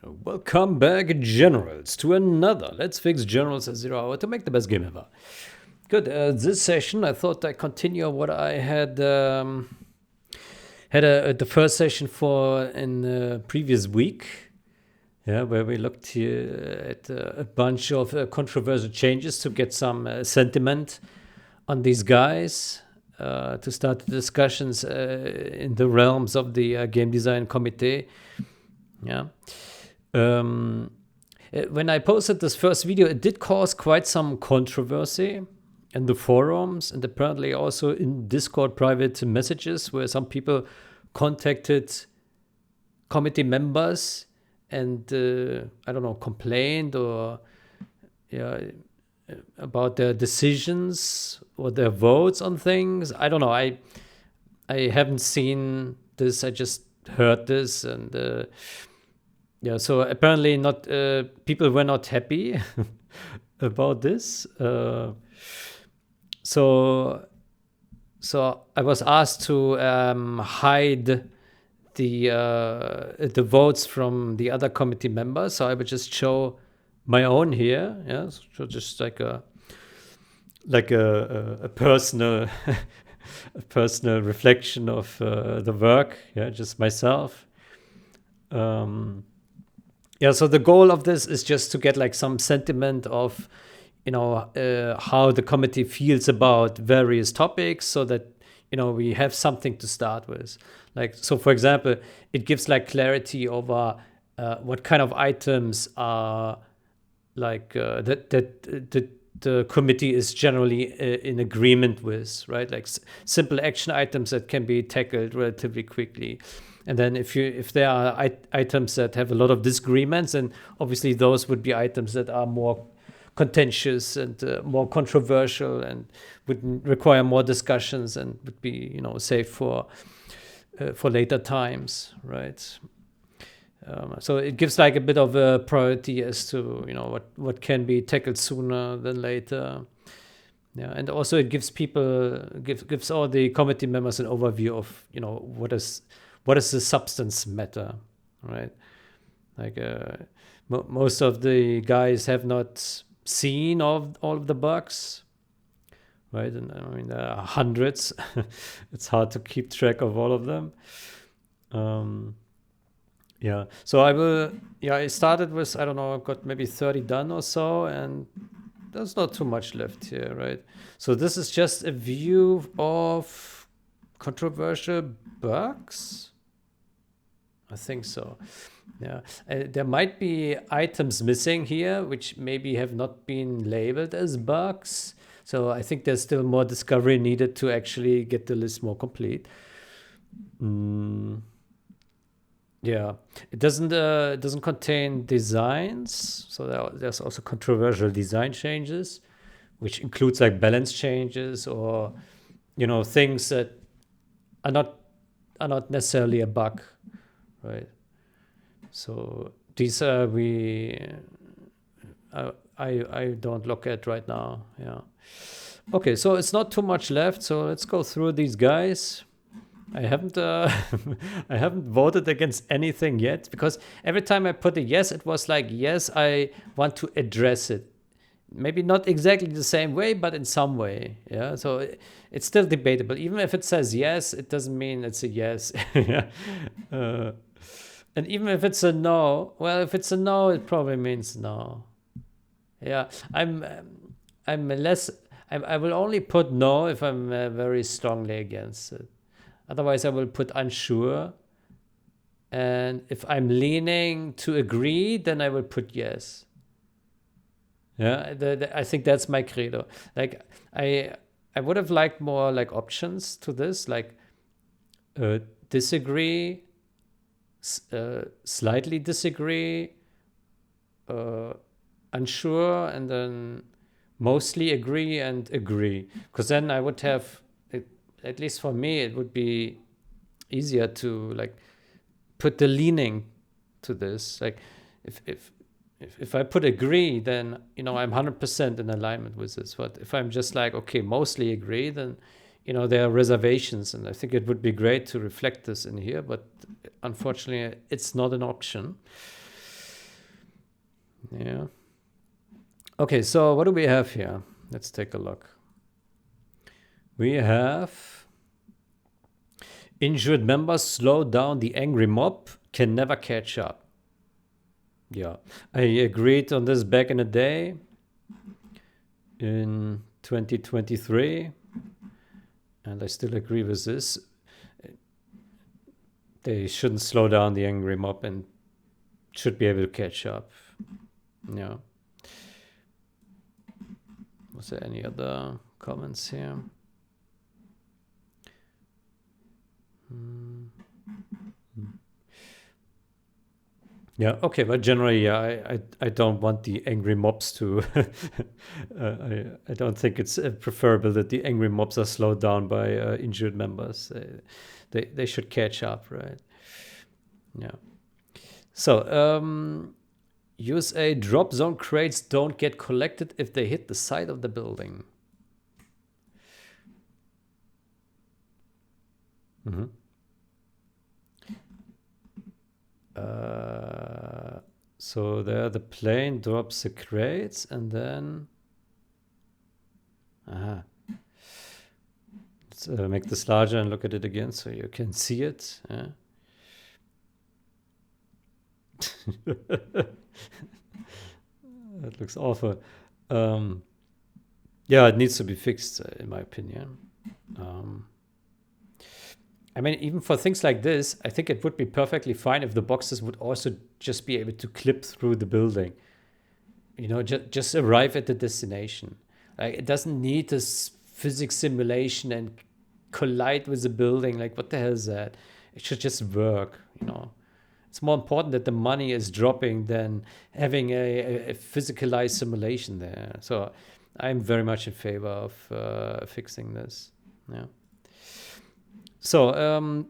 Welcome back, Generals, to another Let's Fix Generals at 0 hour to make the best game ever. Good, this session I thought I'd continue what I had the first session for in the previous week. Yeah, where we looked here at a bunch of controversial changes to get some sentiment on these guys, to start the discussions in the realms of the game design committee. Yeah. When I posted this first video, it did cause quite some controversy in the forums and apparently also in Discord private messages where some people contacted committee members and I don't know, complained or about their decisions or their votes on things. I don't know. I haven't seen this. I just heard this and so apparently not people were not happy about this. So I was asked to hide the votes from the other committee members. So I would just show my own here. Yeah, so just like a personal a personal reflection of the work. Yeah, just myself. So the goal of this is just to get like some sentiment of, how the committee feels about various topics so that, we have something to start with. Like, so for example, it gives like clarity over what kind of items are like that the committee is generally in agreement with, right? Like simple action items that can be tackled relatively quickly. And then if there are items that have a lot of disagreements, and obviously those would be items that are more contentious and more controversial and would require more discussions and would be, safe for later times, right? So it gives like a bit of a priority as to, what can be tackled sooner than later. Yeah, and also it gives gives all the committee members an overview of, what is the substance matter, right? Like most of the guys have not seen all of the bugs, right? And I mean, there are hundreds. It's hard to keep track of all of them. So I started with, I don't know, I've got maybe 30 done or so, and there's not too much left here, right? So this is just a view of controversial bugs. I think so. Yeah, there might be items missing here which maybe have not been labeled as bugs. So I think there's still more discovery needed to actually get the list more complete. Yeah, it doesn't contain designs. So there's also controversial design changes, which includes like balance changes or things that are not necessarily a bug. Right. So these I don't look at right now. Yeah. Okay, so it's not too much left. So let's go through these guys. I haven't I haven't voted against anything yet because every time I put a yes, it was like, yes, I want to address it. Maybe not exactly the same way, but in some way. Yeah. So it's still debatable. Even if it says yes, it doesn't mean it's a yes. Yeah. And even if it's a no, well, if it's a no, it probably means no. Yeah, I will only put no if I'm very strongly against it. Otherwise, I will put unsure. And if I'm leaning to agree, then I will put yes. Yeah, I think that's my credo. Like, I would have liked more like options to this, like disagree, slightly disagree, unsure, and then mostly agree and agree. Because then I would have, at least for me, it would be easier to like put the leaning to this. Like if I put agree, then I'm 100% in alignment with this. But if I'm just like, okay, mostly agree, then there are reservations, and I think it would be great to reflect this in here, but unfortunately, it's not an option. Yeah. Okay, so what do we have here? Let's take a look. We have injured members slow down the angry mob, can never catch up. Yeah, I agreed on this back in the day in 2023, and I still agree with this. They shouldn't slow down the angry mob and should be able to catch up. Yeah. Was there any other comments here? Yeah, okay, but generally, yeah, I don't want the angry mobs to. I don't think it's preferable that the angry mobs are slowed down by injured members. They should catch up, right? Yeah. So, USA drop zone crates don't get collected if they hit the side of the building. Mm-hmm. So there the plane drops the crates and then let's make this larger and look at it again so you can see it. Yeah. That looks awful. Yeah, it needs to be fixed in my opinion. I mean, even for things like this, I think it would be perfectly fine if the boxes would also just be able to clip through the building. You know, just arrive at the destination. Like, it doesn't need this physics simulation and collide with the building. Like, what the hell is that? It should just work, you know. It's more important that the money is dropping than having a physicalized simulation there. So I'm very much in favor of fixing this. Yeah. So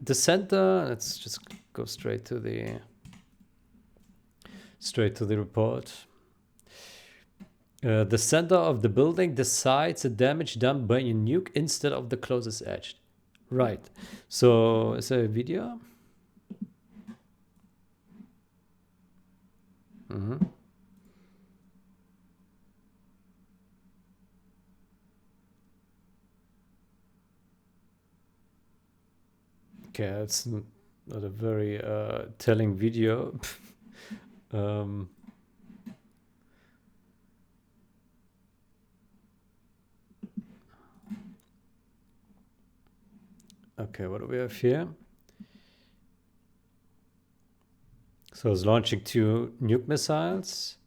the center, let's just go straight to the report. The center of the building decides the damage done by a nuke instead of the closest edge. Right. So is there a video? Mm-hmm. Okay, that's not a very telling video. Okay, what do we have here? So it's launching 2 nuke missiles.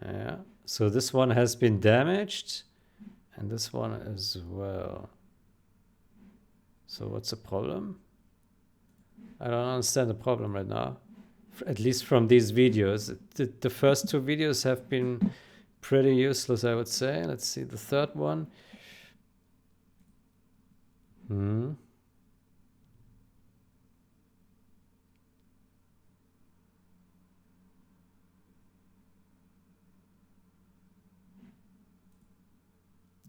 Yeah. So this one has been damaged, and this one as well. So what's the problem? I don't understand the problem right now. At least from these videos. The first 2 videos have been pretty useless, I would say. Let's see the third one.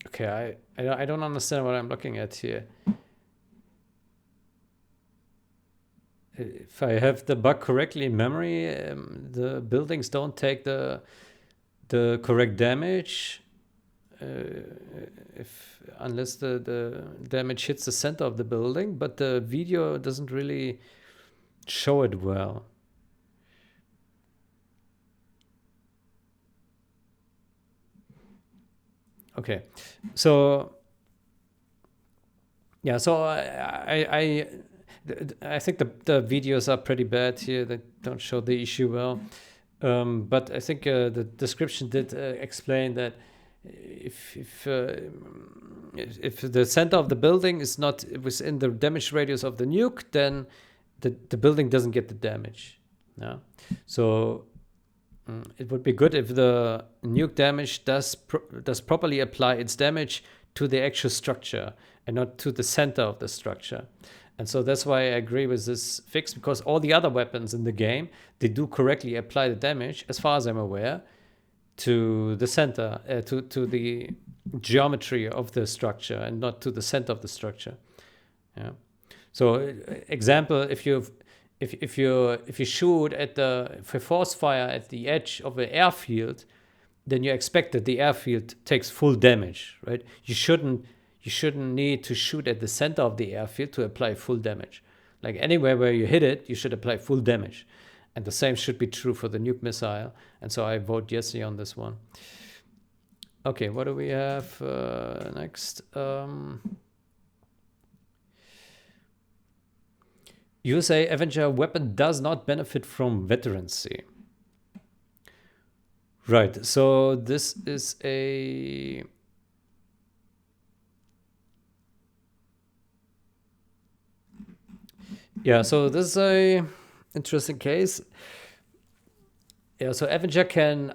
Okay, I don't understand what I'm looking at here. If I have the bug correctly in memory, the buildings don't take the correct damage unless the damage hits the center of the building, but the video doesn't really show it well. Okay, so yeah, so I think the videos are pretty bad here. They don't show the issue well. But I think the description did explain that if the center of the building is not within the damage radius of the nuke, then the building doesn't get the damage. Yeah. So it would be good if the nuke damage does properly apply its damage to the actual structure and not to the center of the structure. And so that's why I agree with this fix, because all the other weapons in the game, they do correctly apply the damage, as far as I'm aware, to the center, to the geometry of the structure and not to the center of the structure. Yeah. So example, if if you shoot at if you force fire at the edge of an airfield, then you expect that the airfield takes full damage, right? You shouldn't need to shoot at the center of the airfield to apply full damage. Like anywhere where you hit it, you should apply full damage. And the same should be true for the nuke missile. And so I vote yes on this one. Okay, what do we have next? USA Avenger weapon does not benefit from veterancy. Right, so this is a... Yeah, so this is a interesting case. Yeah, so Avenger can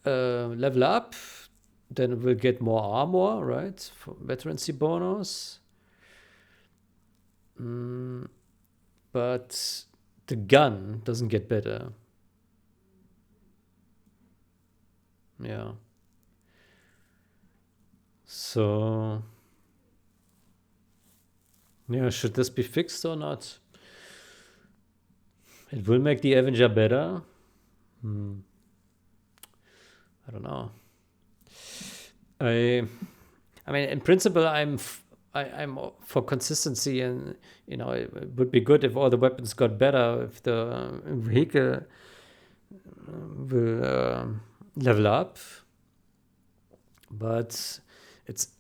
level up, then it will get more armor, right? For veterancy bonus. But the gun doesn't get better. Yeah. So... yeah, should this be fixed or not? It will make the Avenger better. I don't know. I mean, in principle, I'm for consistency, and you know, it would be good if all the weapons got better, if the vehicle will level up. But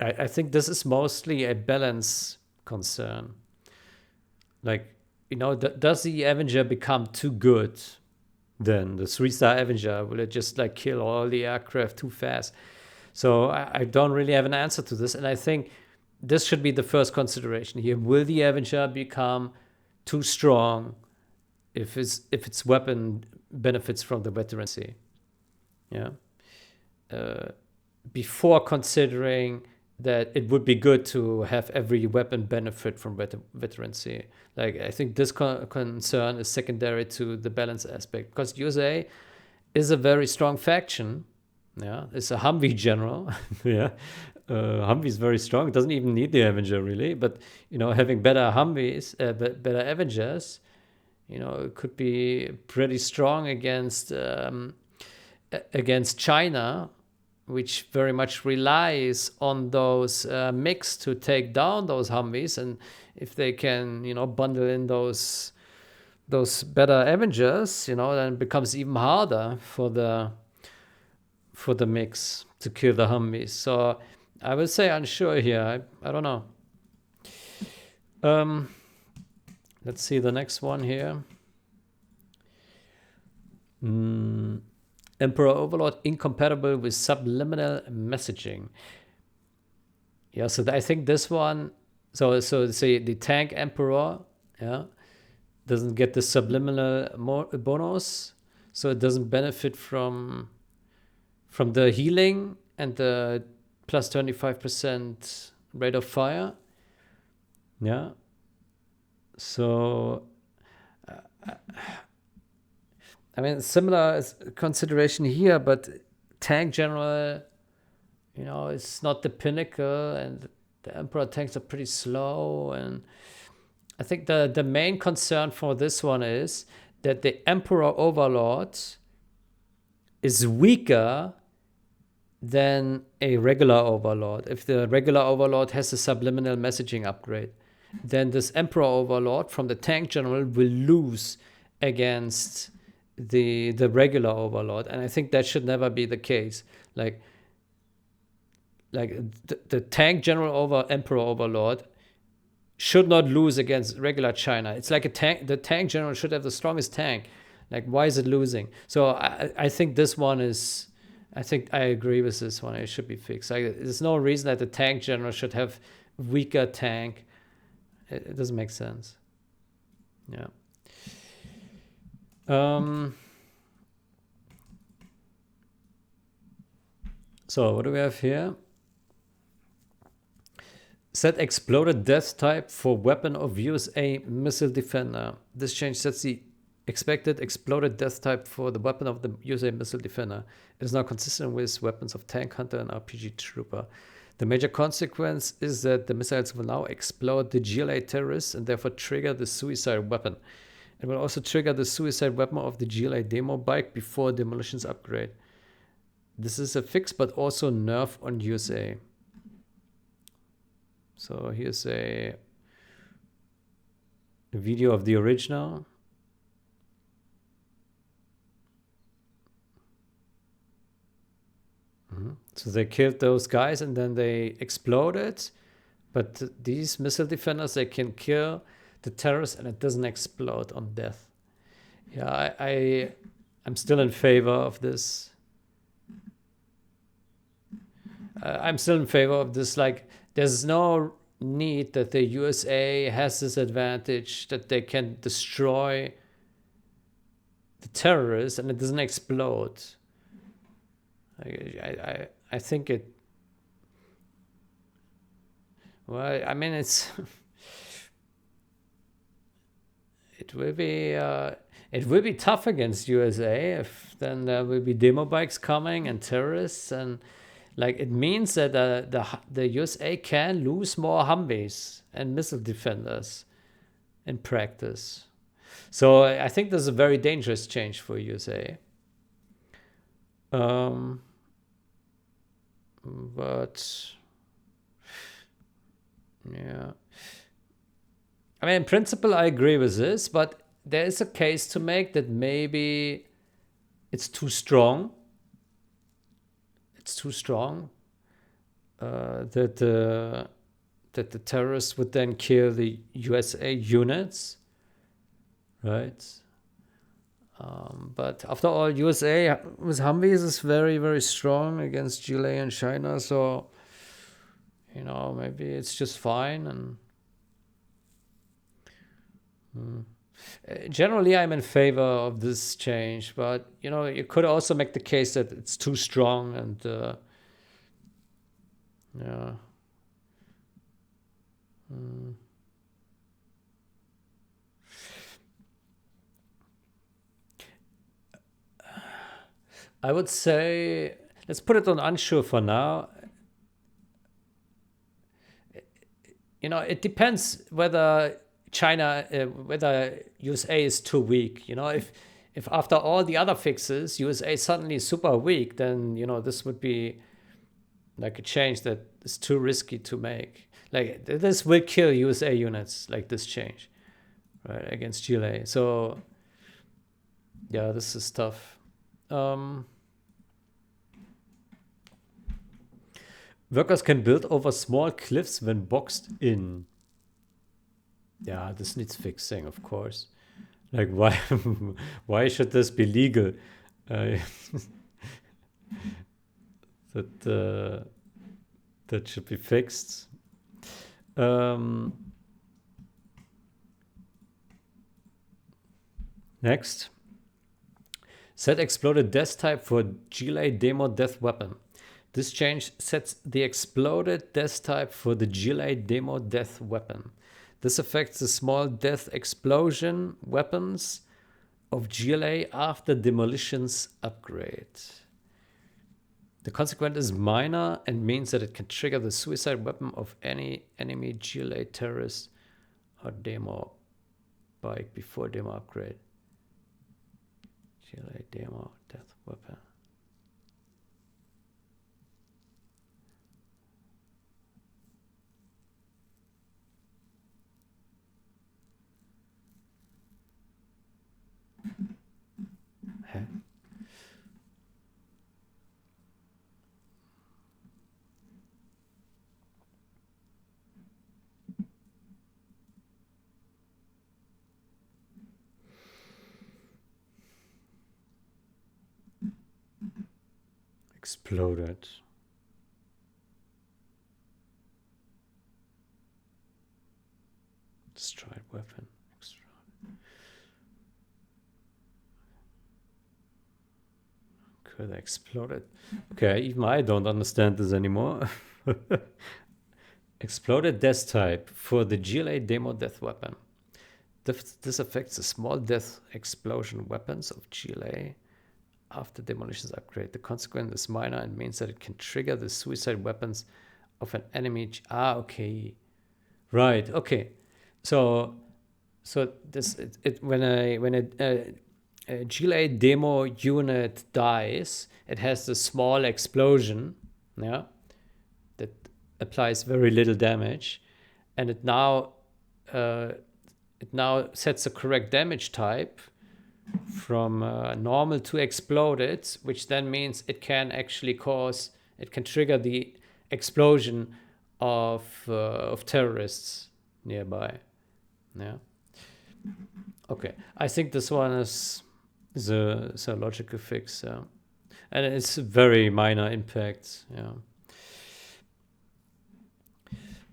I think this is mostly a balance concern. Like, you know, does the Avenger become too good? Then the 3-star Avenger, will it just like kill all the aircraft too fast? So I don't really have an answer to this, and I think this should be the first consideration here. Will the Avenger become too strong if its weapon benefits from the veterancy? Yeah. Before considering that it would be good to have every weapon benefit from veterancy. Like, I think this concern is secondary to the balance aspect, because USA is a very strong faction. Yeah, it's a Humvee general. Yeah, Humvee is very strong. It doesn't even need the Avenger really, but you know, having better Humvees, better Avengers, you know, it could be pretty strong against China, which very much relies on those mix to take down those Humvees. And if they can, you know, bundle in those better Avengers, you know, then it becomes even harder for the mix to kill the Humvees. So I would say unsure here. I don't know. Let's see the next one here. Emperor Overlord incompatible with subliminal messaging. Yeah, so I think this one, so say the tank Emperor, yeah, doesn't get the subliminal bonus, so it doesn't benefit from the healing and the plus 25% rate of fire. Yeah. So I mean, similar consideration here, but tank general, you know, it's not the pinnacle, and the Emperor tanks are pretty slow. And I think the main concern for this one is that the Emperor Overlord is weaker than a regular Overlord. If the regular Overlord has a subliminal messaging upgrade, then this Emperor Overlord from the tank general will lose against the regular Overlord, and I think that should never be the case. Like the tank general Emperor Overlord should not lose against regular China. It's like a tank. The tank general should have the strongest tank. Like, why is it losing? So I think this one is. I think I agree with this one. It should be fixed. There's no reason that the tank general should have weaker tank. It doesn't make sense. Yeah. So what do we have here? Set exploded death type for weapon of USA missile defender. This change sets the expected exploded death type for the weapon of the USA missile defender. It is now consistent with weapons of tank hunter and RPG trooper. The major consequence is that the missiles will now explode the GLA terrorists and therefore trigger the suicide weapon. It will also trigger the suicide weapon of the GLA demo bike before demolition's upgrade. This is a fix, but also nerf on USA. So here's a video of the original. So they killed those guys and then they exploded. But these missile defenders, they can kill the terrorists and it doesn't explode on death. Yeah, I'm still in favor of this. I'm still in favor of this. Like, there's no need that the USA has this advantage that they can destroy the terrorists and it doesn't explode. I think it. Well, I mean, it's. It will be tough against USA if then there will be demo bikes coming and terrorists, and like it means that the USA can lose more Humvees and missile defenders in practice. So I think this is a very dangerous change for USA. But yeah, I mean, in principle, I agree with this, but there is a case to make that maybe it's too strong. It's too strong that the terrorists would then kill the USA units, right? But after all, USA with Humvees is very, very strong against GLA and China, so you know, maybe it's just fine. And generally, I'm in favor of this change, but you know, you could also make the case that it's too strong, and yeah. I would say, let's put it on unsure for now. You know, it depends whether China, whether USA is too weak. You know, if after all the other fixes, USA is suddenly super weak, then, you know, this would be like a change that is too risky to make. Like, this will kill USA units, like this change, right, against GLA. So, yeah, this is tough. Workers can build over small cliffs when boxed in. Yeah, this needs fixing, of course. Like, why should this be legal? That should be fixed. Next. Set exploded death type for GLA demo death weapon. This change sets the exploded death type for the GLA demo death weapon. This affects the small death explosion weapons of GLA after demolition's upgrade. The consequence is minor and means that it can trigger the suicide weapon of any enemy GLA terrorist or demo bike before demo upgrade. GLA demo death weapon. Exploded. Destroyed weapon. Could have exploded. Okay, even I don't understand this anymore. Exploded death type for the GLA demo death weapon. This affects the small death explosion weapons of GLA after demolition's upgrade. The consequence is minor and means that it can trigger the suicide weapons of an enemy. Okay. Right, okay. So So this when a GLA demo unit dies, it has this small explosion, yeah, that applies very little damage, and it now sets the correct damage type from normal to exploded, which then means it can actually trigger the explosion of terrorists nearby. Yeah. Okay. I think this one is a logical fix. And it's very minor impact. Yeah.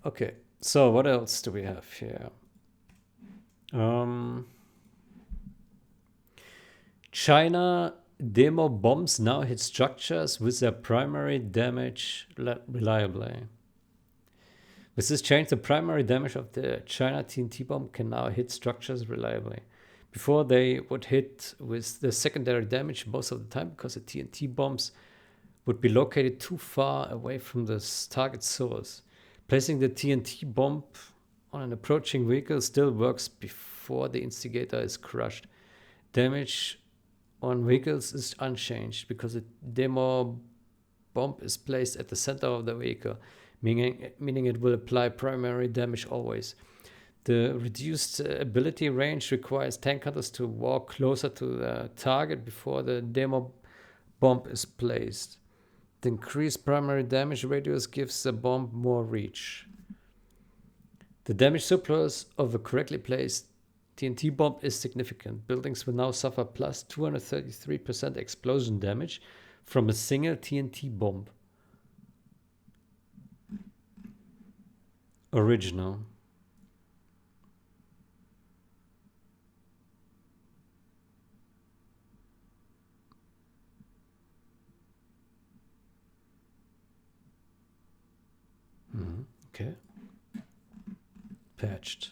Okay. So what else do we have here? China demo bombs now hit structures with their primary damage reliably. With this change, the primary damage of the China TNT bomb can now hit structures reliably. Before, they would hit with the secondary damage most of the time because the TNT bombs would be located too far away from the target source. Placing the TNT bomb on an approaching vehicle still works before the instigator is crushed. Damage on vehicles is unchanged because the demo bomb is placed at the center of the vehicle, meaning it will apply primary damage always. The reduced ability range requires tank hunters to walk closer to the target before the demo bomb is placed. The increased primary damage radius gives the bomb more reach. The damage surplus of a correctly placed TNT bomb is significant. Buildings will now suffer plus 233% explosion damage from a single TNT bomb. Original. Okay. Patched.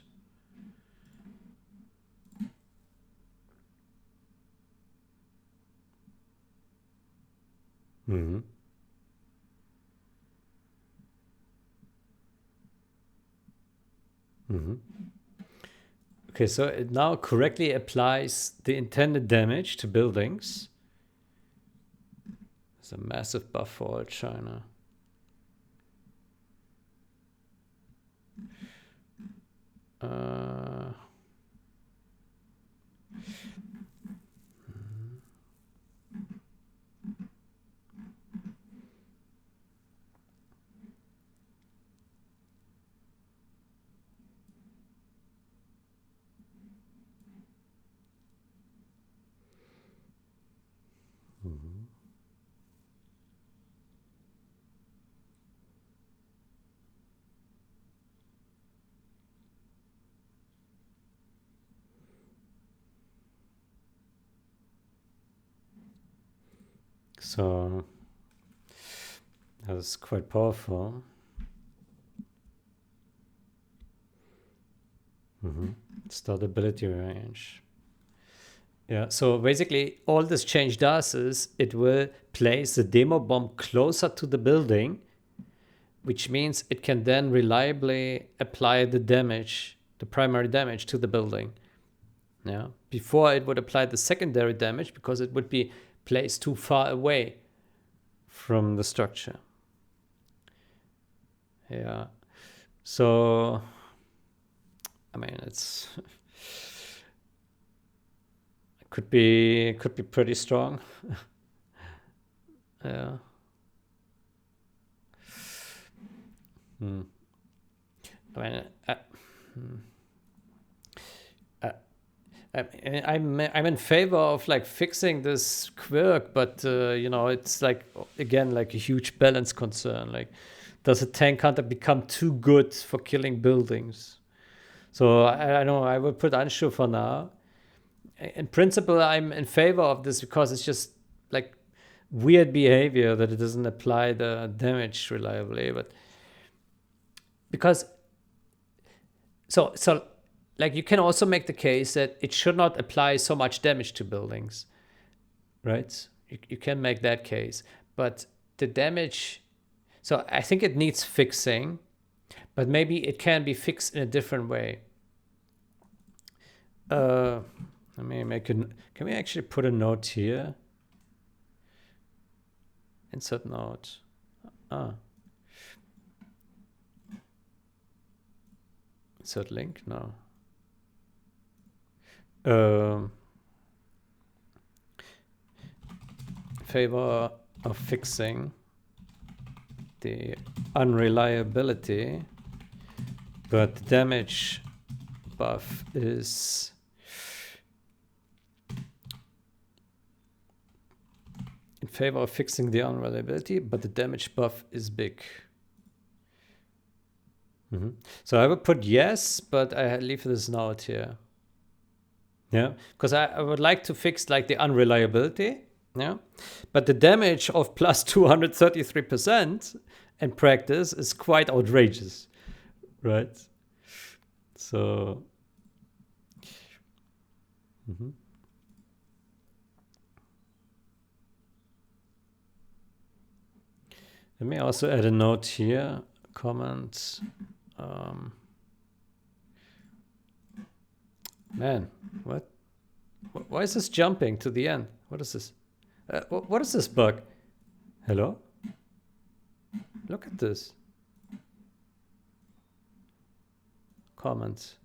Okay, so it now correctly applies the intended damage to buildings. There's a massive buff for all China. So that's quite powerful. Start ability range. Yeah, so basically all this change does is it will place the demo bomb closer to the building, which means it can then reliably apply the damage, the primary damage to the building. Yeah. Before it would apply the secondary damage because it would be placed too far away from the structure. Yeah. So, I mean, it's could be pretty strong. Yeah. I mean, I'm in favor of like fixing this quirk, but you know, it's like again like a huge balance concern. Like, does a tank hunter become too good for killing buildings? So I know I will put unsure for now. In principle, I'm in favor of this because it's just like weird behavior that it doesn't apply the damage reliably, but because so like you can also make the case that it should not apply so much damage to buildings, right? You can make that case, but the damage, so I think it needs fixing, but maybe it can be fixed in a different way. Let me make a. Can we actually put a note here? Insert note. Ah. Insert link? No. Favor of fixing the unreliability, but the damage buff is in favor of fixing the unreliability, but the damage buff is big. So I would put yes, but I leave this note here. Yeah, because I would like to fix like the unreliability. Yeah, but the damage of plus 233% in practice is quite outrageous, right? So, let me also add a note here, comment. Man, what? Why is this jumping to the end? What is this? What is this bug? Hello? Look at this. Comments.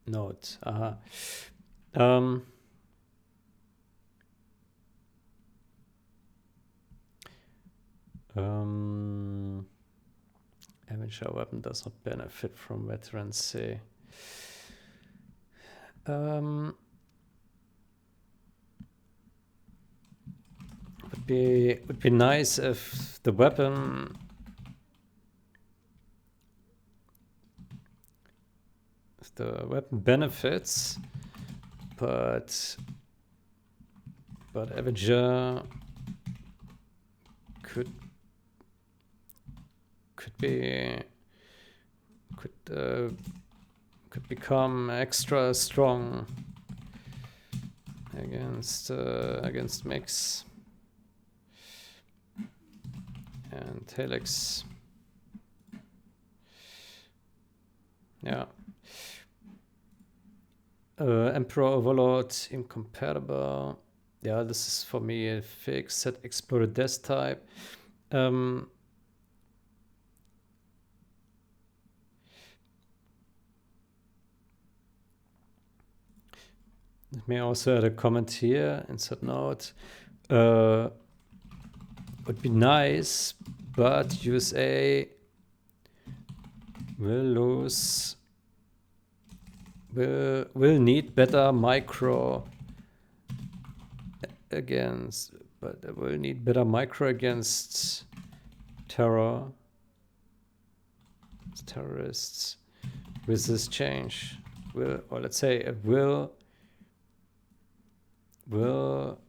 Note. Avenger weapon does not benefit from veterancy. Would be nice if the weapon benefits, but Avenger could become extra strong against mix and Helix. Yeah. Emperor Overlord incompatible. Yeah, this is for me a fix. Set exploded death type. Let me also add a comment here. Insert note. Would be nice, but USA will need better micro against terrorists with this change. Will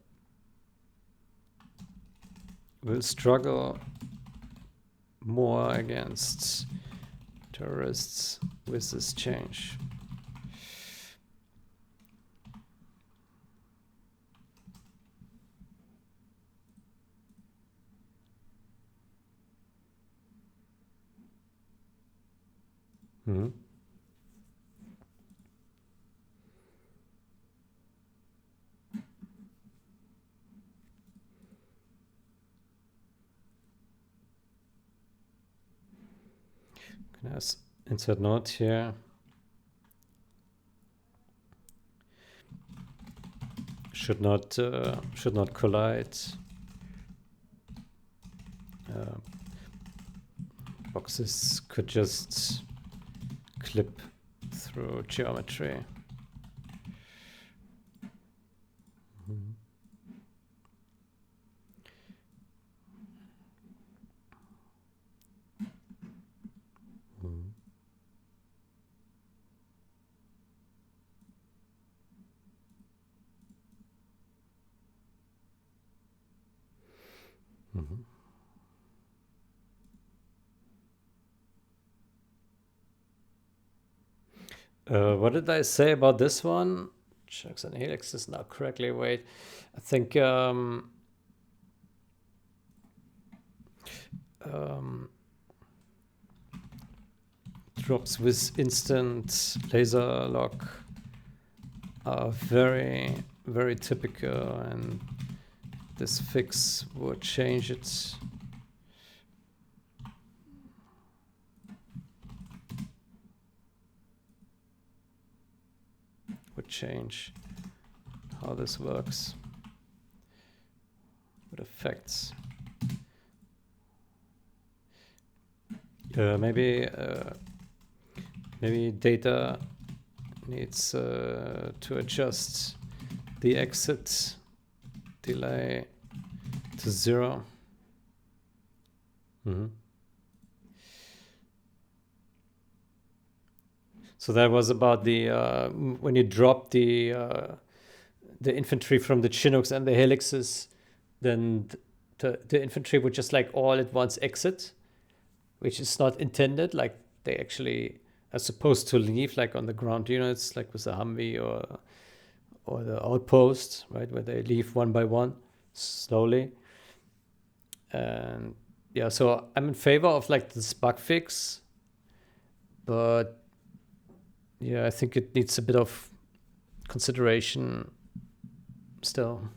struggle more against terrorists with this change. Yes, insert note here. Should not collide. Boxes could just clip through geometry. What did I say about this one? Checks and Helix is not correctly. Wait, I think drops with instant laser lock are very, very typical, and this fix would change it. Would change how this works. What effects? Maybe data needs to adjust the exit delay to 0. So that was about the when you drop the infantry from the Chinooks and the Helixes, then the infantry would just like all at once exit, which is not intended. Like they actually are supposed to leave, like on the ground units, like with the Humvee or the outpost, right, where they leave one by one slowly. And yeah, so I'm in favor of like this bug fix, but yeah, I think it needs a bit of consideration still.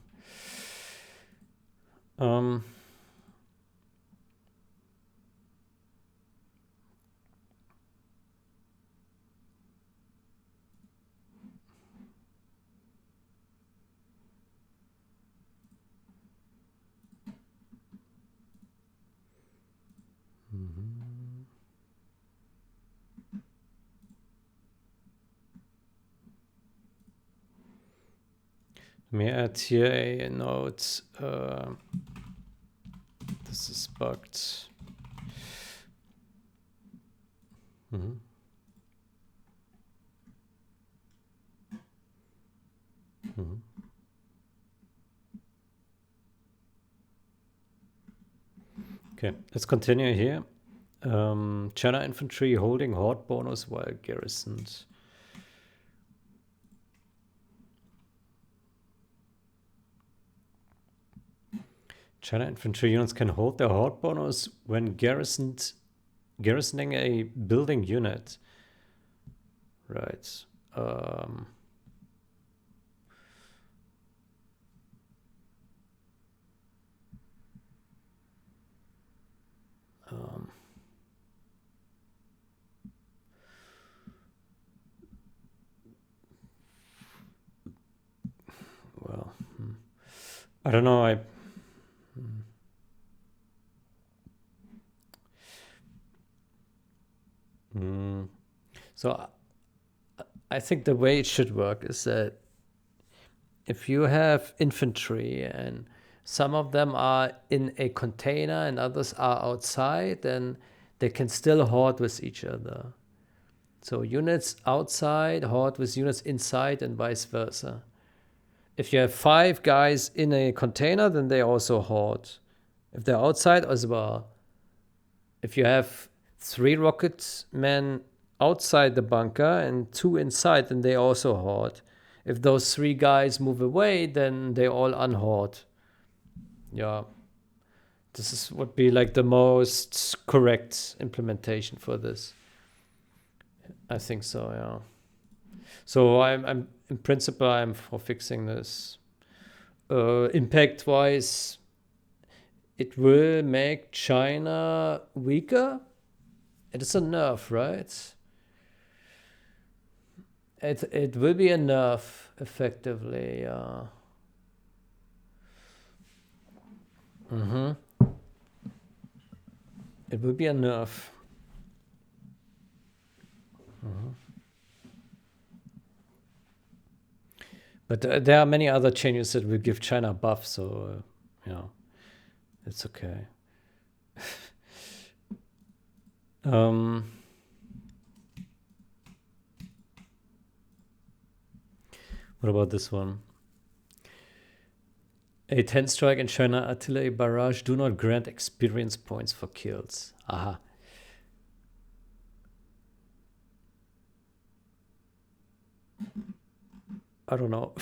Let me add here a note. This is bugged. Okay, let's continue here. China infantry holding horde bonus while garrisoned. China infantry units can hold their horde bonus when garrisoning a building unit. Right. Well, I don't know. So I think the way it should work is that if you have infantry and some of them are in a container and others are outside, then they can still horde with each other. So units outside horde with units inside and vice versa. If you have 5 guys in a container, then they also horde. If they're outside as well. If you have 3 rocket men outside the bunker and 2 inside, then they also horde. If those 3 guys move away, then they all unhorde. Yeah. This would be like the most correct implementation for this. I think so, yeah. So I'm in principle, I'm for fixing this. Impact-wise, it will make China weaker. It is a nerf, right? It will be a nerf, effectively. It will be a nerf. But there are many other changes that will give China a buff, so it's okay. What about this one? A 10 strike and China artillery barrage do not grant experience points for kills. Aha. I don't know.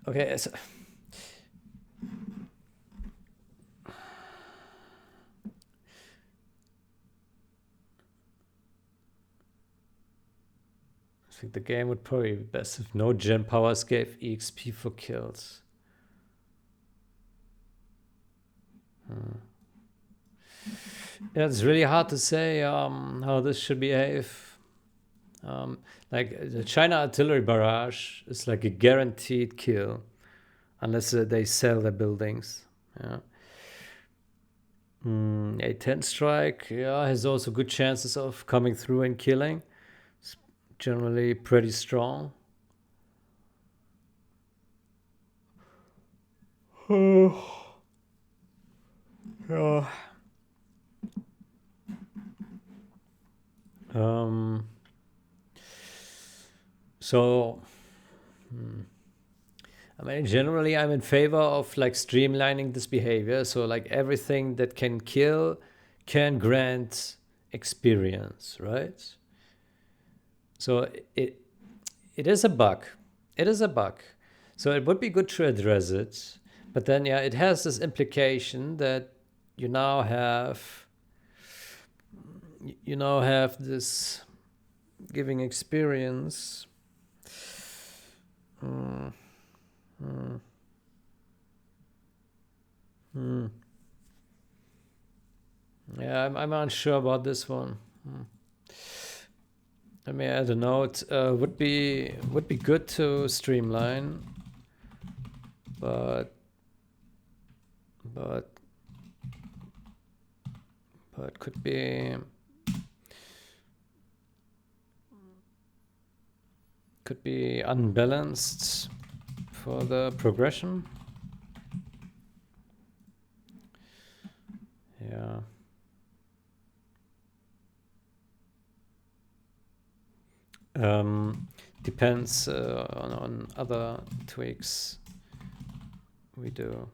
Okay, so I think the game would probably be best if no gen powers gave EXP for kills. Yeah, it's really hard to say how this should behave. Like the China artillery barrage is like a guaranteed kill, unless they sell their buildings. Yeah. A10 strike, yeah, has also good chances of coming through and killing. It's generally pretty strong. Yeah. So, I mean, generally, I'm in favor of like streamlining this behavior. So, like everything that can kill can grant experience, right? So it is a bug. It is a bug. So it would be good to address it, but then yeah, it has this implication that you now have this giving experience. Yeah, I'm unsure about this one. Let me add a note. Would be good to streamline, but could be unbalanced for the progression. Yeah. Depends on other tweaks we do.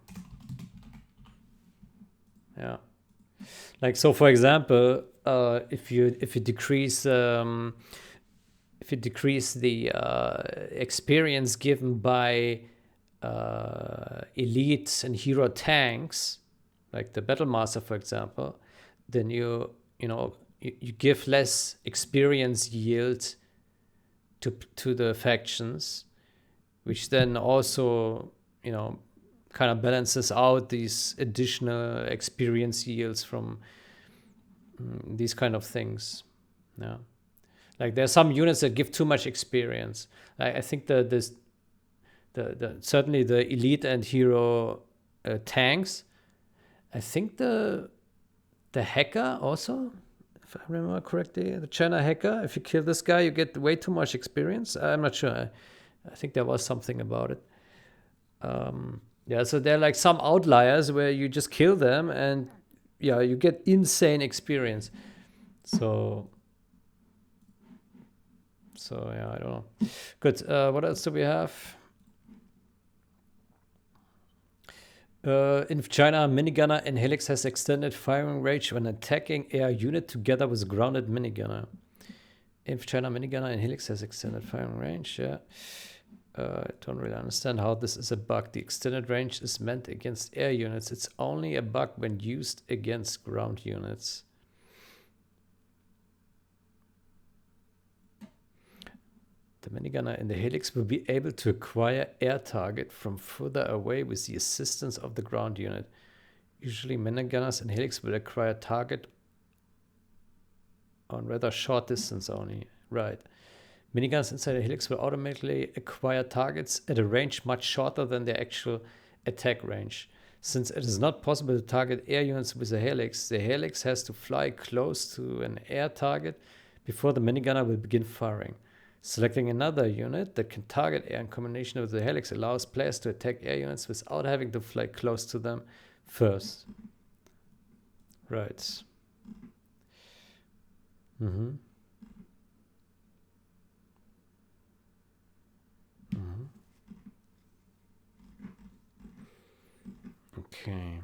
Yeah. Like, so for example, if you decrease the experience given by elite and hero tanks, like the Battle Master, for example, then you give less experience yield to the factions, which then also kind of balances out these additional experience yields from these kind of things. Yeah, like there are some units that give too much experience. I think the certainly the elite and hero tanks. I think the hacker also, if I remember correctly, the China hacker. If you kill this guy, you get way too much experience. I'm not sure. I think there was something about it. Yeah, so there are like some outliers where you just kill them and yeah, you get insane experience. So yeah, I don't know. Good. What else do we have? In China, Minigunner and Helix has extended firing range when attacking air unit together with grounded Minigunner. In China, Minigunner and Helix has extended firing range. Yeah. I don't really understand how this is a bug. The extended range is meant against air units. It's only a bug when used against ground units. The Minigunner and the Helix will be able to acquire air target from further away with the assistance of the ground unit. Usually Minigunners and Helix will acquire target on rather short distance only. Right. Miniguns inside a Helix will automatically acquire targets at a range much shorter than their actual attack range. Since it is not possible to target air units with a Helix, the Helix has to fly close to an air target before the Minigunner will begin firing. Selecting another unit that can target air in combination with the Helix allows players to attack air units without having to fly close to them first. Right. Okay.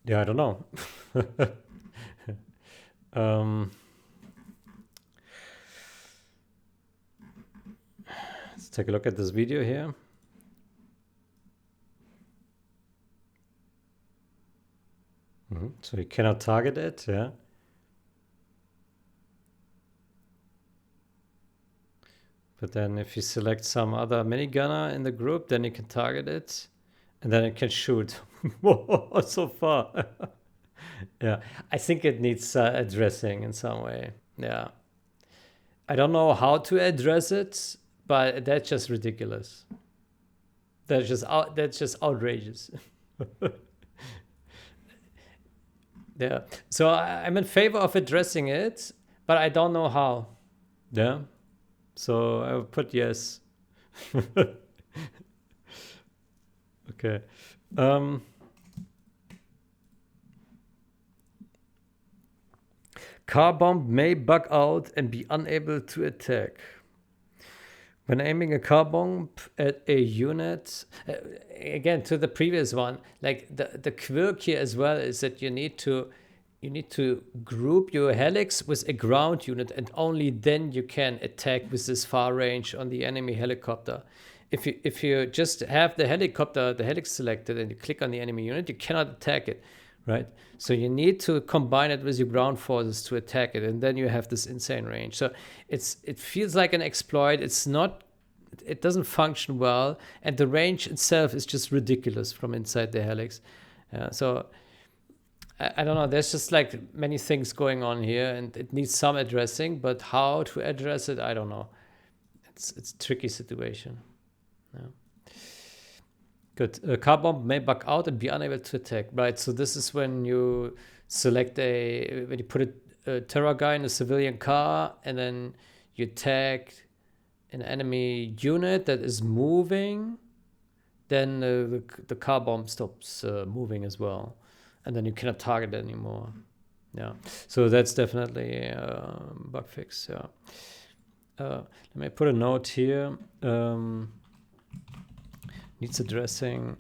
Yeah, I don't know. Let's take a look at this video here. So you cannot target it, yeah. But then if you select some other minigunner in the group, then you can target it. And then it can shoot. Whoa, so far. Yeah, I think it needs addressing in some way. Yeah. I don't know how to address it, but that's just ridiculous. That's just outrageous. Yeah. So I'm in favor of addressing it, but I don't know how. Yeah. So I would put yes. Okay. Car bomb may bug out and be unable to attack. When aiming a car bomb at a unit, again to the previous one, like the quirk here as well is that you need to group your helix with a ground unit, and only then you can attack with this far range on the enemy helicopter. If you just have the helix selected, and you click on the enemy unit, you cannot attack it, right? So you need to combine it with your ground forces to attack it, and then you have this insane range. So it feels like an exploit. It doesn't function well, and the range itself is just ridiculous from inside the helix. So I don't know. There's just like many things going on here, and it needs some addressing. But how to address it, I don't know. It's a tricky situation. Yeah. Good. Car bomb may bug out and be unable to attack. Right. So this is when you select when you put a terror guy in a civilian car, and then you attack an enemy unit that is moving. Then the car bomb stops moving as well, and then you cannot target it anymore. Yeah. So that's definitely a bug fix. Yeah. Let me put a note here. Needs addressing,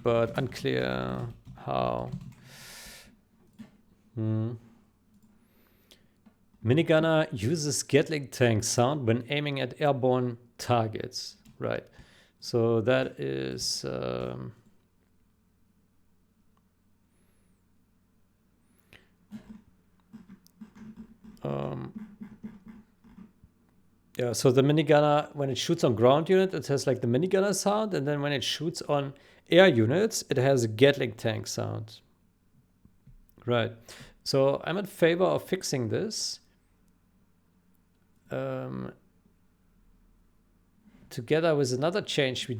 but unclear how. Minigunner uses Gatling tank sound when aiming at airborne targets. Right. So that is. Yeah, so the minigunner, when it shoots on ground unit, it has like the minigunner sound, and then when it shoots on air units, it has a Gatling tank sound. Right. So I'm in favor of fixing this. Together with another change we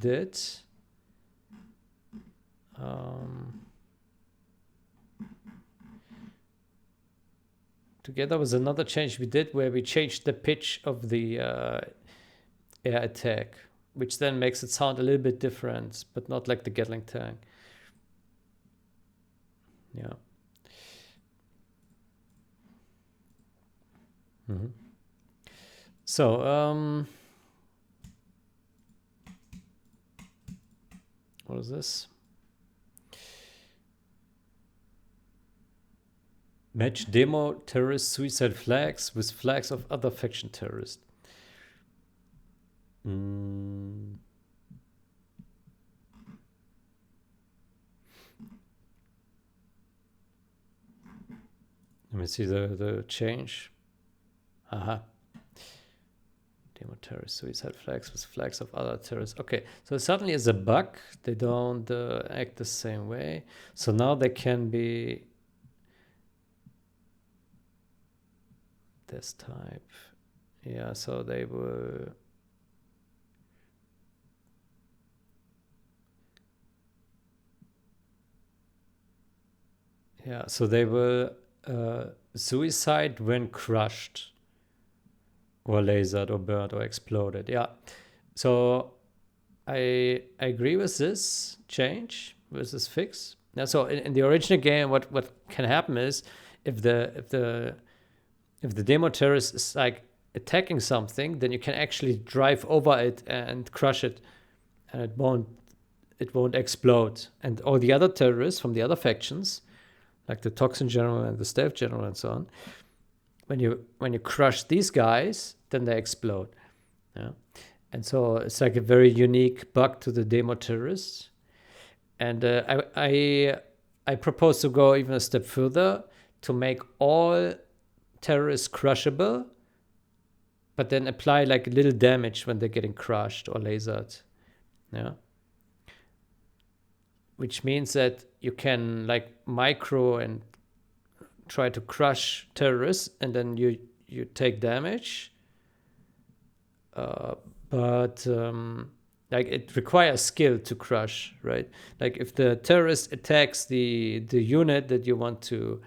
did. Where we changed the pitch of the air attack, which then makes it sound a little bit different, but not like the Gatling tank. Yeah. So, what is this? Match demo terrorist suicide flags with flags of other faction terrorists. Let me see the change. Aha. Demo terrorist suicide flags with flags of other terrorists. Okay, so it suddenly is a bug. They don't act the same way. So now they can be this type. Yeah, so they will. Yeah, so they will suicide when crushed or lasered or burned or exploded. Yeah, so I agree with this change, with this fix. Now, so in the original game, what can happen is if the demo terrorist is like attacking something, then you can actually drive over it and crush it, and it won't it won't explode. And all the other terrorists from the other factions, like the Toxin General and the Stealth General and so on, when you crush these guys, then they explode. Yeah. And so it's like a very unique bug to the demo terrorists. And I propose to go even a step further to make all terrorists crushable, but then apply like little damage when they're getting crushed or lasered. Yeah. Which means that you can like micro and try to crush terrorists, and then you take damage. But like it requires skill to crush, right? Like if the terrorist attacks the unit that you want to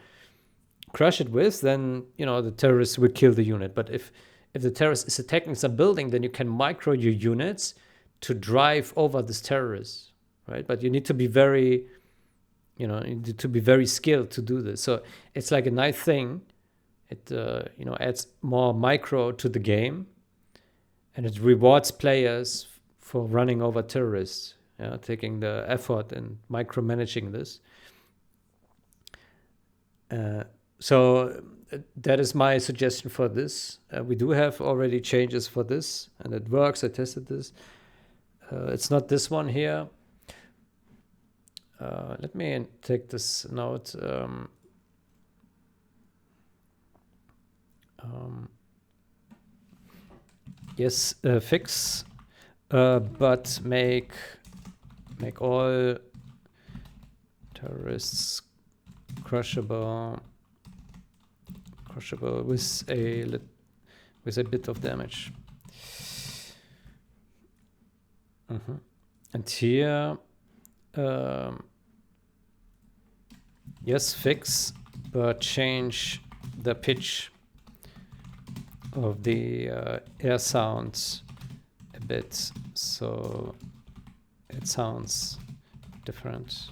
crush it with, then the terrorist will kill the unit. But if the terrorist is attacking some building, then you can micro your units to drive over this terrorist, right? But you need to be very skilled to do this. So it's like a nice thing. It adds more micro to the game, and it rewards players for running over terrorists, taking the effort and micromanaging this. So that is my suggestion for this. We do have already changes for this, and it works. I tested this. It's not this one here. Let me take this note. Yes, fix, but make all terrorists crushable with a bit of damage. And here, yes, fix, but change the pitch of the air sounds a bit, so it sounds different.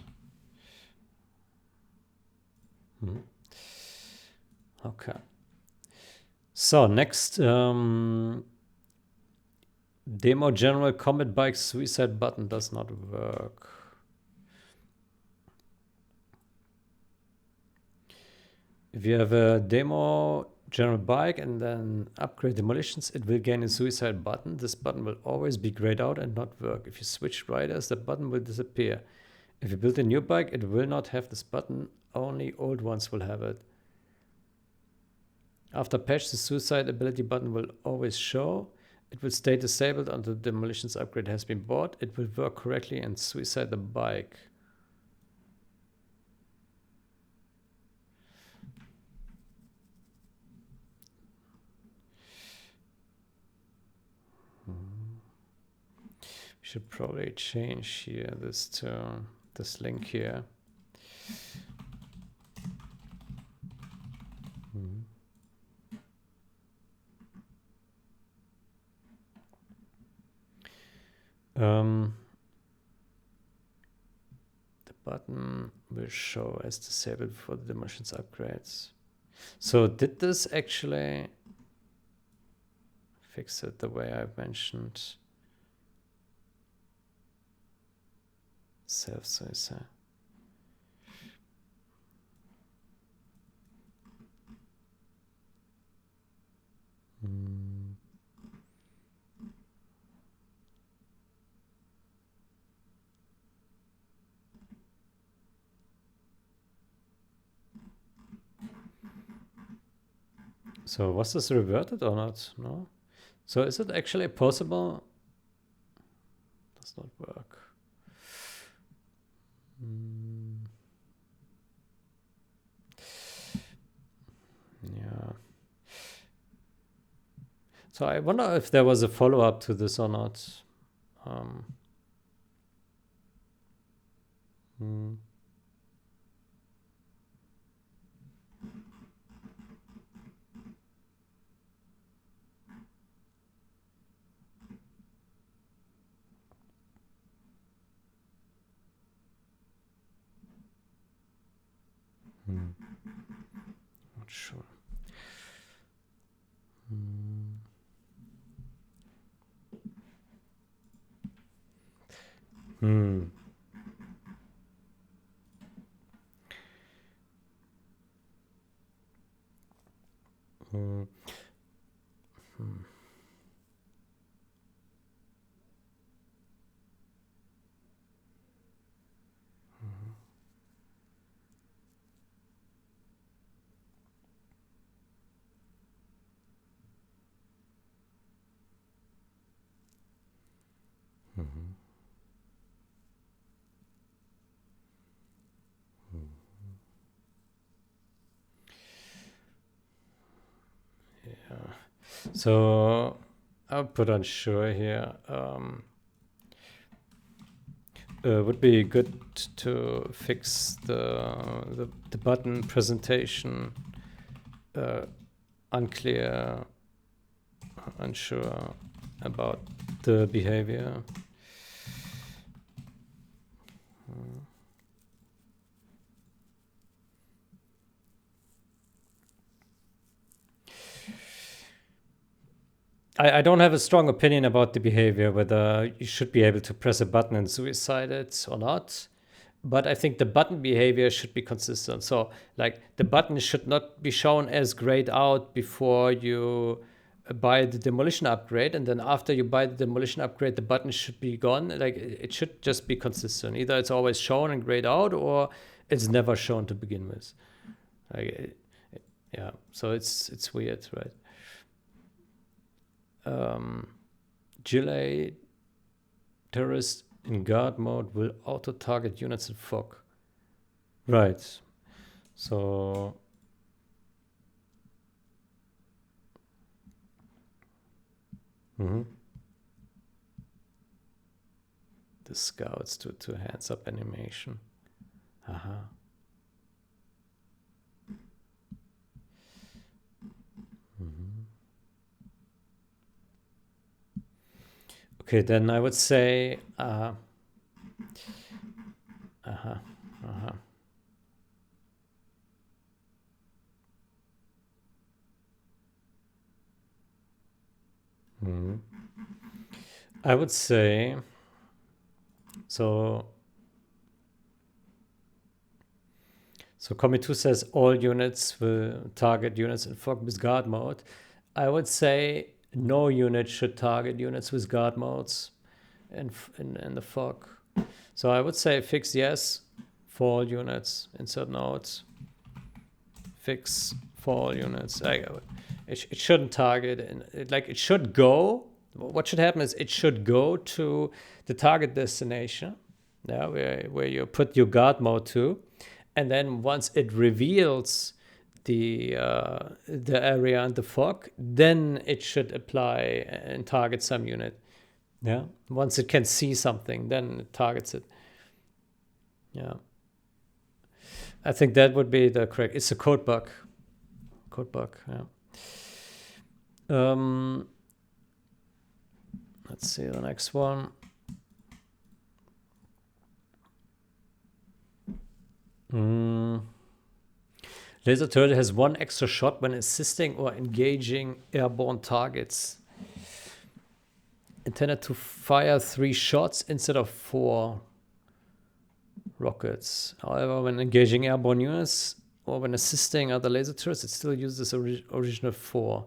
Okay. So next, demo general combat bike suicide button does not work. If you have a demo general bike and then upgrade demolitions, it will gain a suicide button. This button will always be grayed out and not work. If you switch riders, the button will disappear. If you build a new bike, it will not have this button. Only old ones will have it. After patch, the suicide ability button will always show. It will stay disabled until the demolitions upgrade has been bought. It will work correctly and suicide the bike. We should probably change here this to this link here. The button will show as disabled before the demolitions upgrades. So did this actually fix it the way I mentioned? Self-suicide. So was this reverted or not? No. So is it actually possible? Does not work. Yeah. So I wonder if there was a follow-up to this or not. Not sure. So I'll put on sure here. Would be good to fix the button presentation. Unclear, unsure about the behavior. I don't have a strong opinion about the behavior, whether you should be able to press a button and suicide it or not. But I think the button behavior should be consistent. So like the button should not be shown as grayed out before you buy the demolition upgrade. And then after you buy the demolition upgrade, the button should be gone. Like it should just be consistent. Either it's always shown and grayed out, or it's never shown to begin with. Like, yeah, so it's weird, right? Gilet terrorist in guard mode will auto target units in fog. Right. So the scouts to hands up animation. Okay, then I would say I would say so Commit 2 says all units will target units in fog with guard mode. I would say no unit should target units with guard modes in the fog. So I would say fix yes for all units, insert nodes. Fix for all units. It shouldn't target, and it should go. What should happen is it should go to the target destination, yeah, where you put your guard mode to, and then once it reveals the area and the fog, then it should apply and target some unit. Yeah, once it can see something, then it targets it. Yeah, I think that would be the correct. It's a code bug. Yeah. Let's see the next one. Laser turret has one extra shot when assisting or engaging airborne targets. Intended to fire 3 shots instead of 4 rockets. However, when engaging airborne units or when assisting other laser turrets, it still uses the original 4.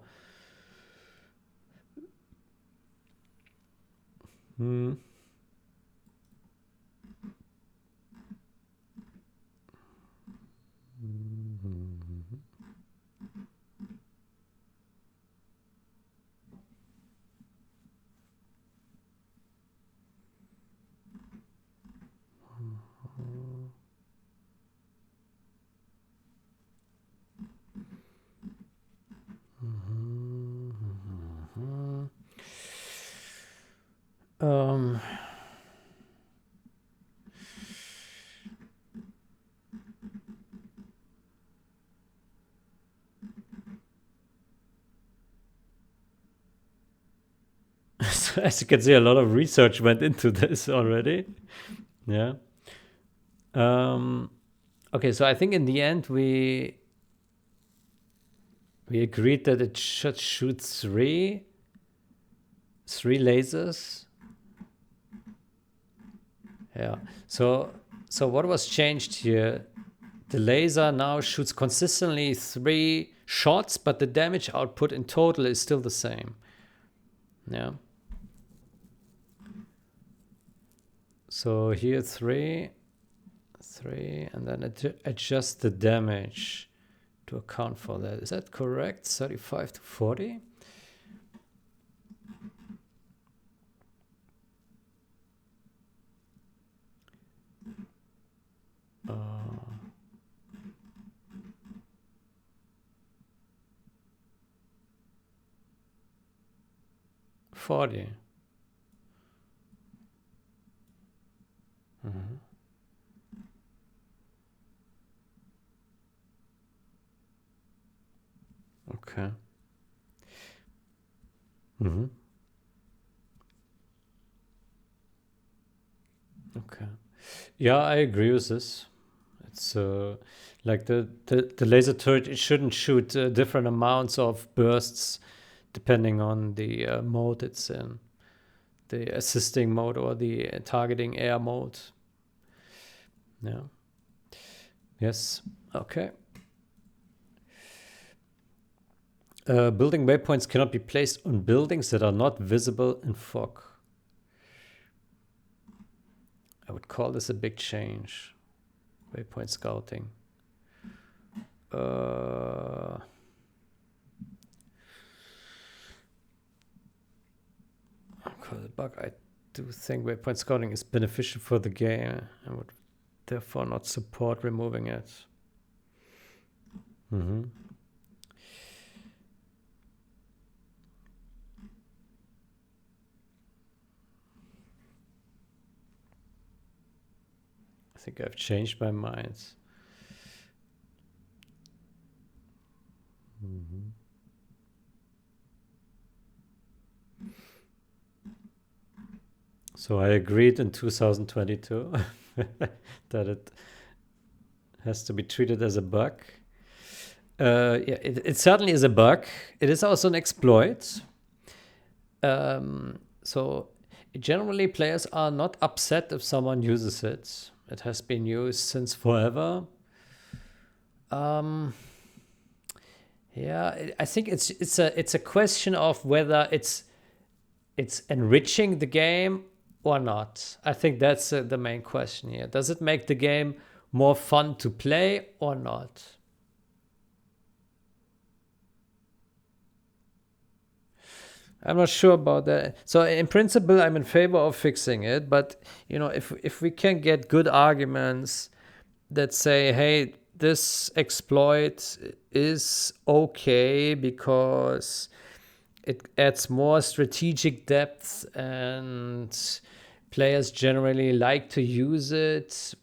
As you can see, a lot of research went into this already. Yeah. Okay, so I think in the end we agreed that it should shoot 3 lasers. Yeah. So what was changed here? The laser now shoots consistently 3 shots, but the damage output in total is still the same. Yeah. So here 3, and then adjust the damage to account for that. Is that correct? 35 to 40? 40. Okay. Okay. Yeah, I agree with this. It's like the laser turret, it shouldn't shoot different amounts of bursts depending on the mode it's in. The assisting mode or the targeting air mode. Yeah. Yes. Okay. Building waypoints cannot be placed on buildings that are not visible in fog. I would call this a big change. Waypoint scouting. The bug. I do think waypoint scouting is beneficial for the game and would therefore not support removing it. I think I've changed my mind. So I agreed in 2022 that it has to be treated as a bug. Yeah, it certainly is a bug. It is also an exploit. So generally players are not upset if someone uses it. It has been used since forever. Yeah, I think it's a question of whether it's enriching the game or not. I think that's the main question here. Does it make the game more fun to play or not? I'm not sure about that. So in principle, I'm in favor of fixing it. But, you know, if we can get good arguments that say, hey, this exploit is okay because it adds more strategic depth and players generally like to use it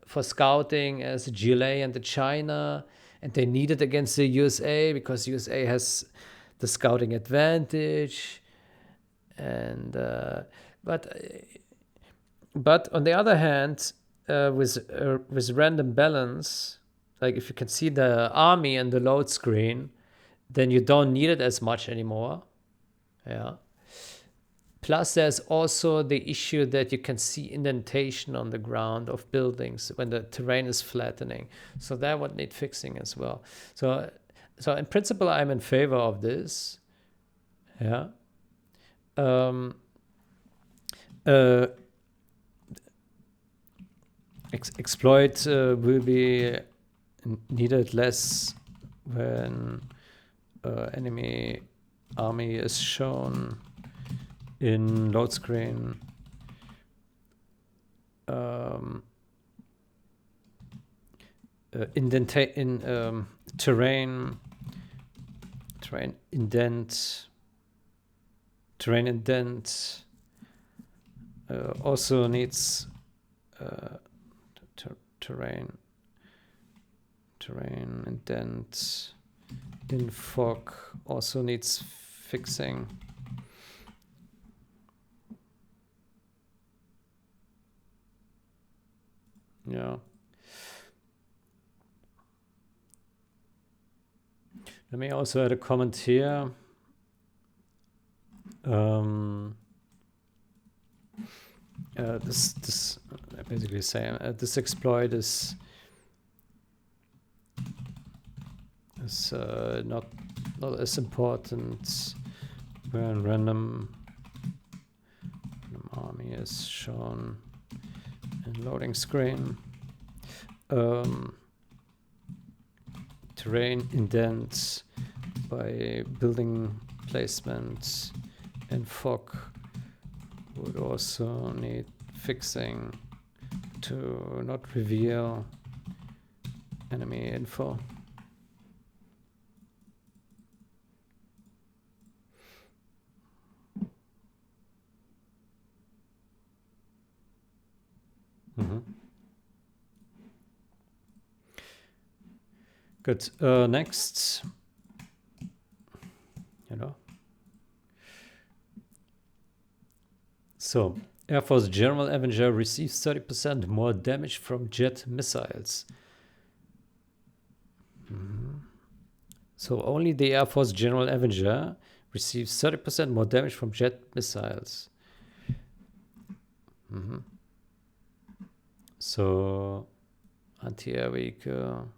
for scouting as a GLA and the China, and they need it against the USA because USA has the scouting advantage, and but on the other hand, with random balance, like if you can see the army in the load screen, then you don't need it as much anymore. Yeah. Plus, there's also the issue that you can see indentation on the ground of buildings when the terrain is flattening. So that would need fixing as well. So in principle, I'm in favor of this. Yeah. Exploit will be needed less when enemy army is shown in load screen. Terrain indent also needs terrain indent in fog also needs fixing. Yeah. Let me also add a comment here. This basically saying this exploit is is not as important. When random army is shown in loading screen. Terrain indents by building placement and fog would also need fixing to not reveal enemy info. Good. Next, so Air Force General Avenger receives 30% more damage from jet missiles. So only the Air Force General Avenger receives 30% more damage from jet missiles. So anti-air vehicle,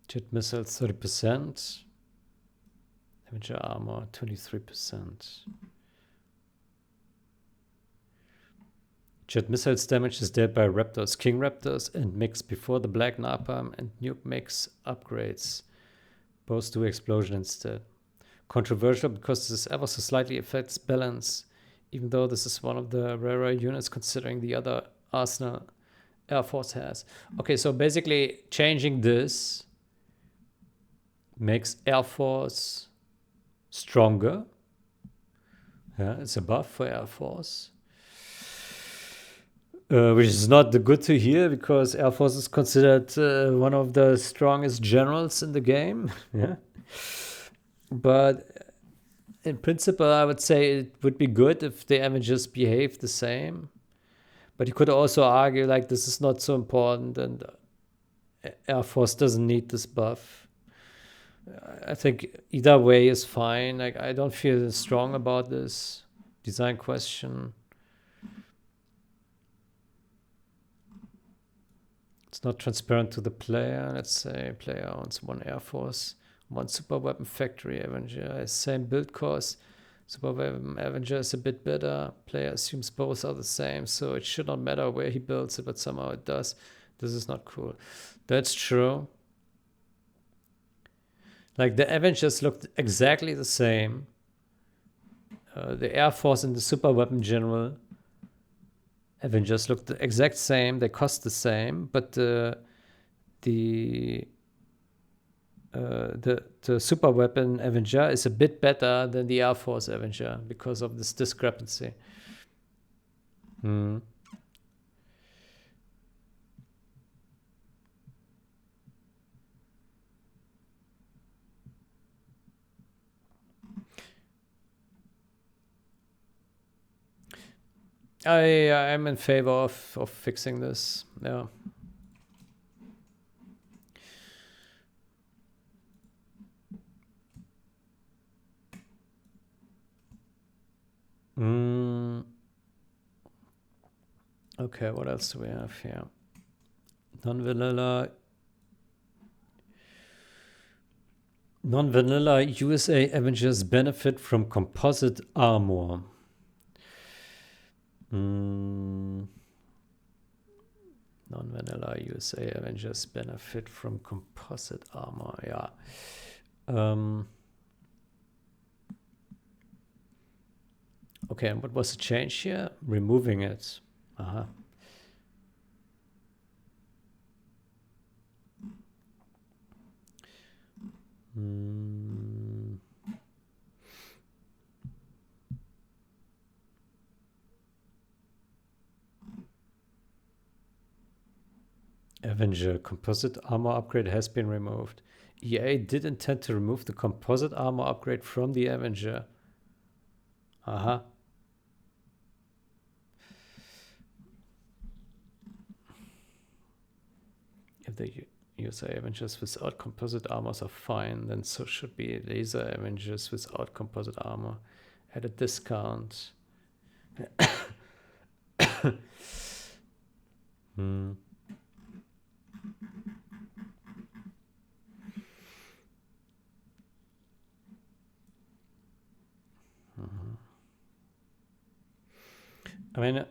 jet missiles 30%, Avenger armor 23%. Jet missiles damage is dealt by Raptors, King Raptors, and Mix before the Black Napalm and Nuke Mix upgrades. Both do explosion instead. Controversial because this ever so slightly affects balance, even though this is one of the rarer units considering the other arsenal Air Force has. Okay, so basically changing this makes Air Force stronger. Yeah, it's a buff for Air Force. Which is not good to hear because Air Force is considered one of the strongest generals in the game. Yeah. But in principle, I would say it would be good if the Avengers behave the same. But you could also argue like this is not so important and Air Force doesn't need this buff. I think either way is fine. Like I don't feel strong about this design question. It's not transparent to the player. Let's say player owns one Air Force, one super weapon factory. Avenger has same build cost. Super weapon Avenger is a bit better. Player assumes both are the same, so it should not matter where he builds it, but somehow it does. This is not cool. That's true. Like the Avengers looked exactly the same. The Air Force and the super weapon general Avengers look the exact same. They cost the same, but the super weapon Avenger is a bit better than the Air Force Avenger because of this discrepancy. I'm in favor of fixing this. Yeah. Okay, what else do we have here? Non-vanilla USA Avengers benefit from composite armor. Non-vanilla USA Avengers benefit from composite armor. Yeah. Okay, and what was the change here? Removing it. Avenger composite armor upgrade has been removed. EA did intend to remove the composite armor upgrade from the Avenger. If the USA Avengers without composite armors are fine, then so should be laser Avengers without composite armor at a discount. I mean,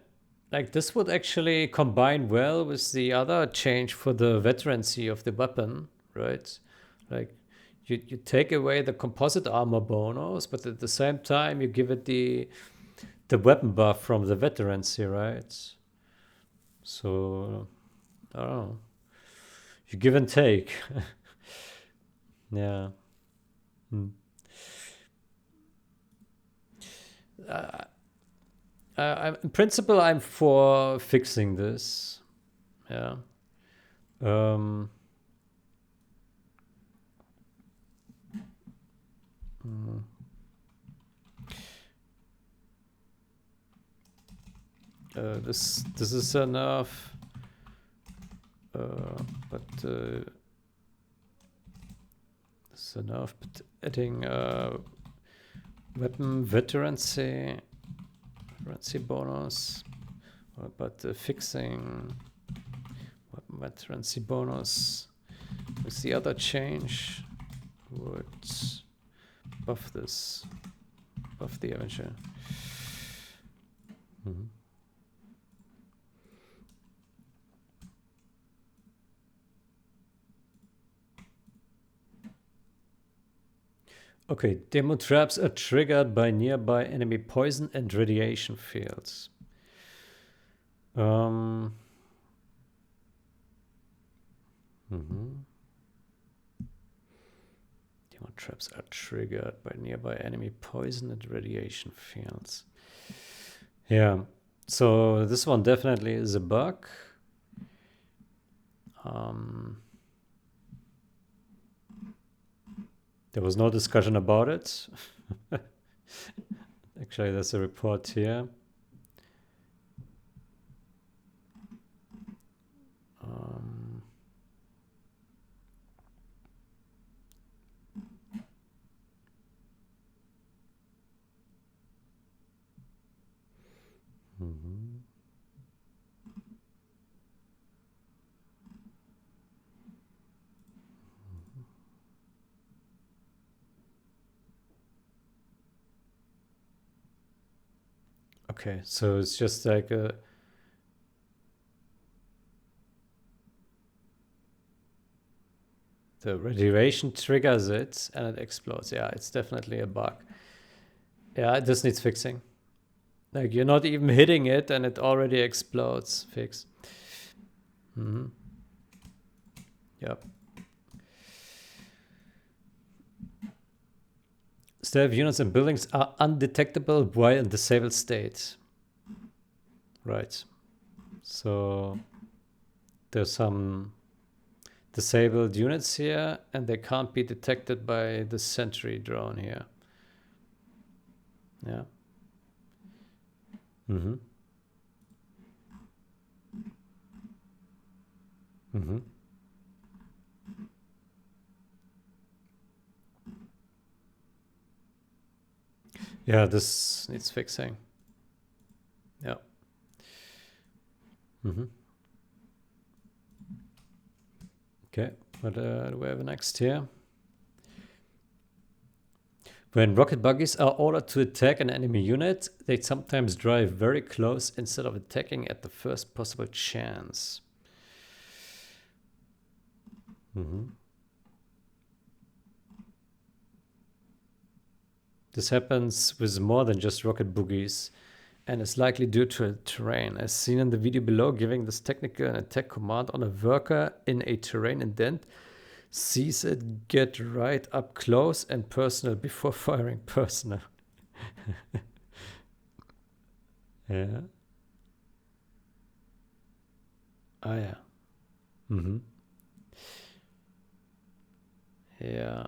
like this would actually combine well with the other change for the veterancy of the weapon, right? Like you take away the composite armor bonus, but at the same time you give it the weapon buff from the veterancy, right? So I don't know. You give and take. Yeah. In principle, I'm for fixing this. Yeah. This is enough, but this is enough. But adding weapon veterancy bonus, but fixing weapon veterancy bonus with the other change would buff this, buff the Avenger. Okay, demo traps are triggered by nearby enemy poison and radiation fields. Demo traps are triggered by nearby enemy poison and radiation fields. Yeah, so this one definitely is a bug. There was no discussion about it. Actually, there's a report here. Okay, so it's just like a the radiation triggers it and it explodes. Yeah, it's definitely a bug. Yeah, this needs fixing. Like you're not even hitting it and it already explodes. Fix. Yep. Stealth units and buildings are undetectable while in disabled state. Right. So there's some disabled units here and they can't be detected by the sentry drone here. Yeah. Yeah, this needs fixing. Yeah. Okay, what do we have next here? When rocket buggies are ordered to attack an enemy unit, they sometimes drive very close instead of attacking at the first possible chance. This happens with more than just rocket buggies and is likely due to terrain. As seen in the video below, giving this technical and attack command on a worker in a terrain indent sees it get right up close and personal before firing personal. Yeah. Oh yeah. Yeah.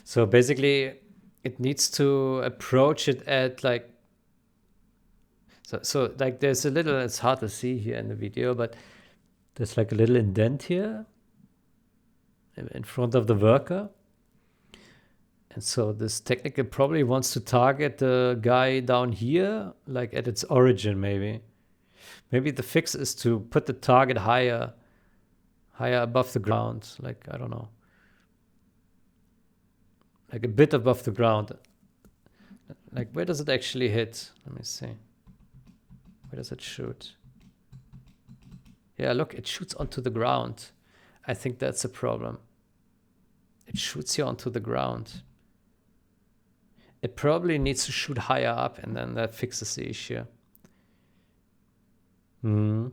So basically it needs to approach it at like so like there's a little, it's hard to see here in the video, but there's like a little indent here in front of the worker. And so this technical probably wants to target the guy down here, like at its origin maybe. Maybe the fix is to put the target higher higher above the ground, like, I don't know. Like a bit above the ground. Like, where does it actually hit? Let me see. Where does it shoot? Yeah, look, it shoots onto the ground. I think that's a problem. It shoots here onto the ground. It probably needs to shoot higher up, and then that fixes the issue. Hmm.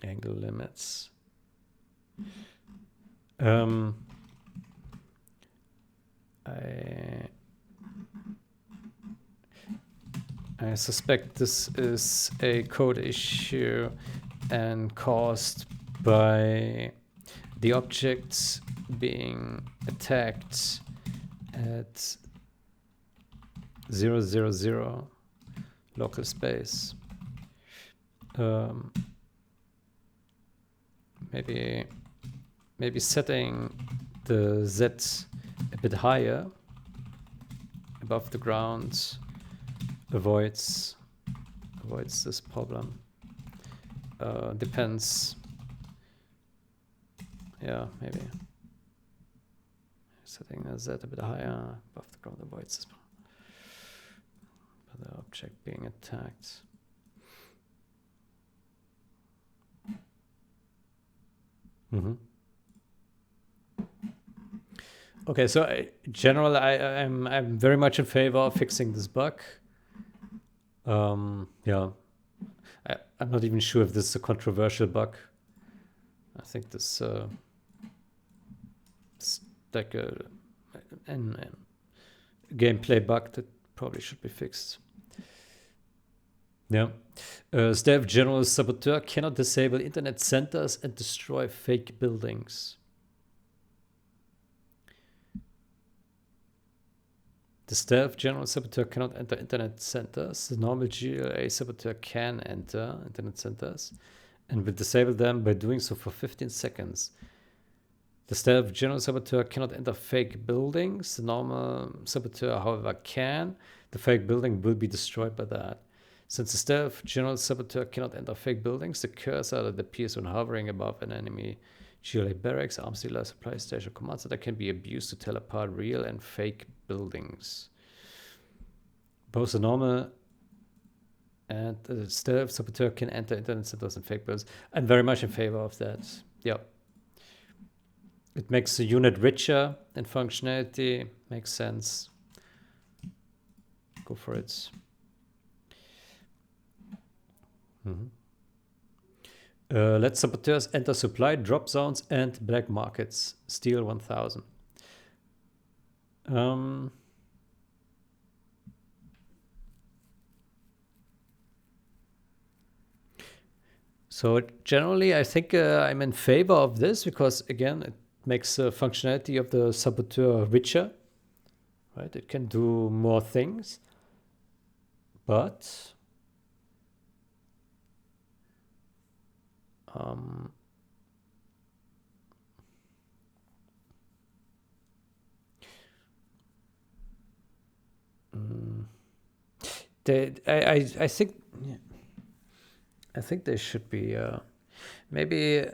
Angle limits. I suspect this is a code issue and caused by the objects being attacked at 000 local space. Maybe setting the Z a bit higher above the ground avoids this problem. Depends. Yeah, maybe setting a Z a bit higher above the ground avoids this problem. By the object being attacked. Mm-hmm. Okay, so in general, I'm very much in favor of fixing this bug. Yeah, I'm not even sure if this is a controversial bug. I think this it's like a gameplay bug that probably should be fixed. Yeah. Staff General Saboteur cannot disable internet centers and destroy fake buildings. The Stealth General Saboteur cannot enter internet centers. The normal GLA Saboteur can enter internet centers and will disable them by doing so for 15 seconds. The Stealth General Saboteur cannot enter fake buildings. The normal Saboteur, however, can. The fake building will be destroyed by that. Since the Stealth General Saboteur cannot enter fake buildings, the cursor that appears when hovering above an enemy GLA barracks, arms dealer, supply station, command center can be abused to tell apart real and fake buildings. Both the normal and the Stealth Saboteur can enter internet centers and fake buildings. I'm very much in favor of that. Yep. It makes the unit richer in functionality. Makes sense. Go for it. Mm-hmm. Let saboteurs enter supply drop zones and black markets. Steal 1000. So generally, I think I'm in favor of this because, again, it makes the functionality of the saboteur richer. Right? It can do more things. But I think there should be maybe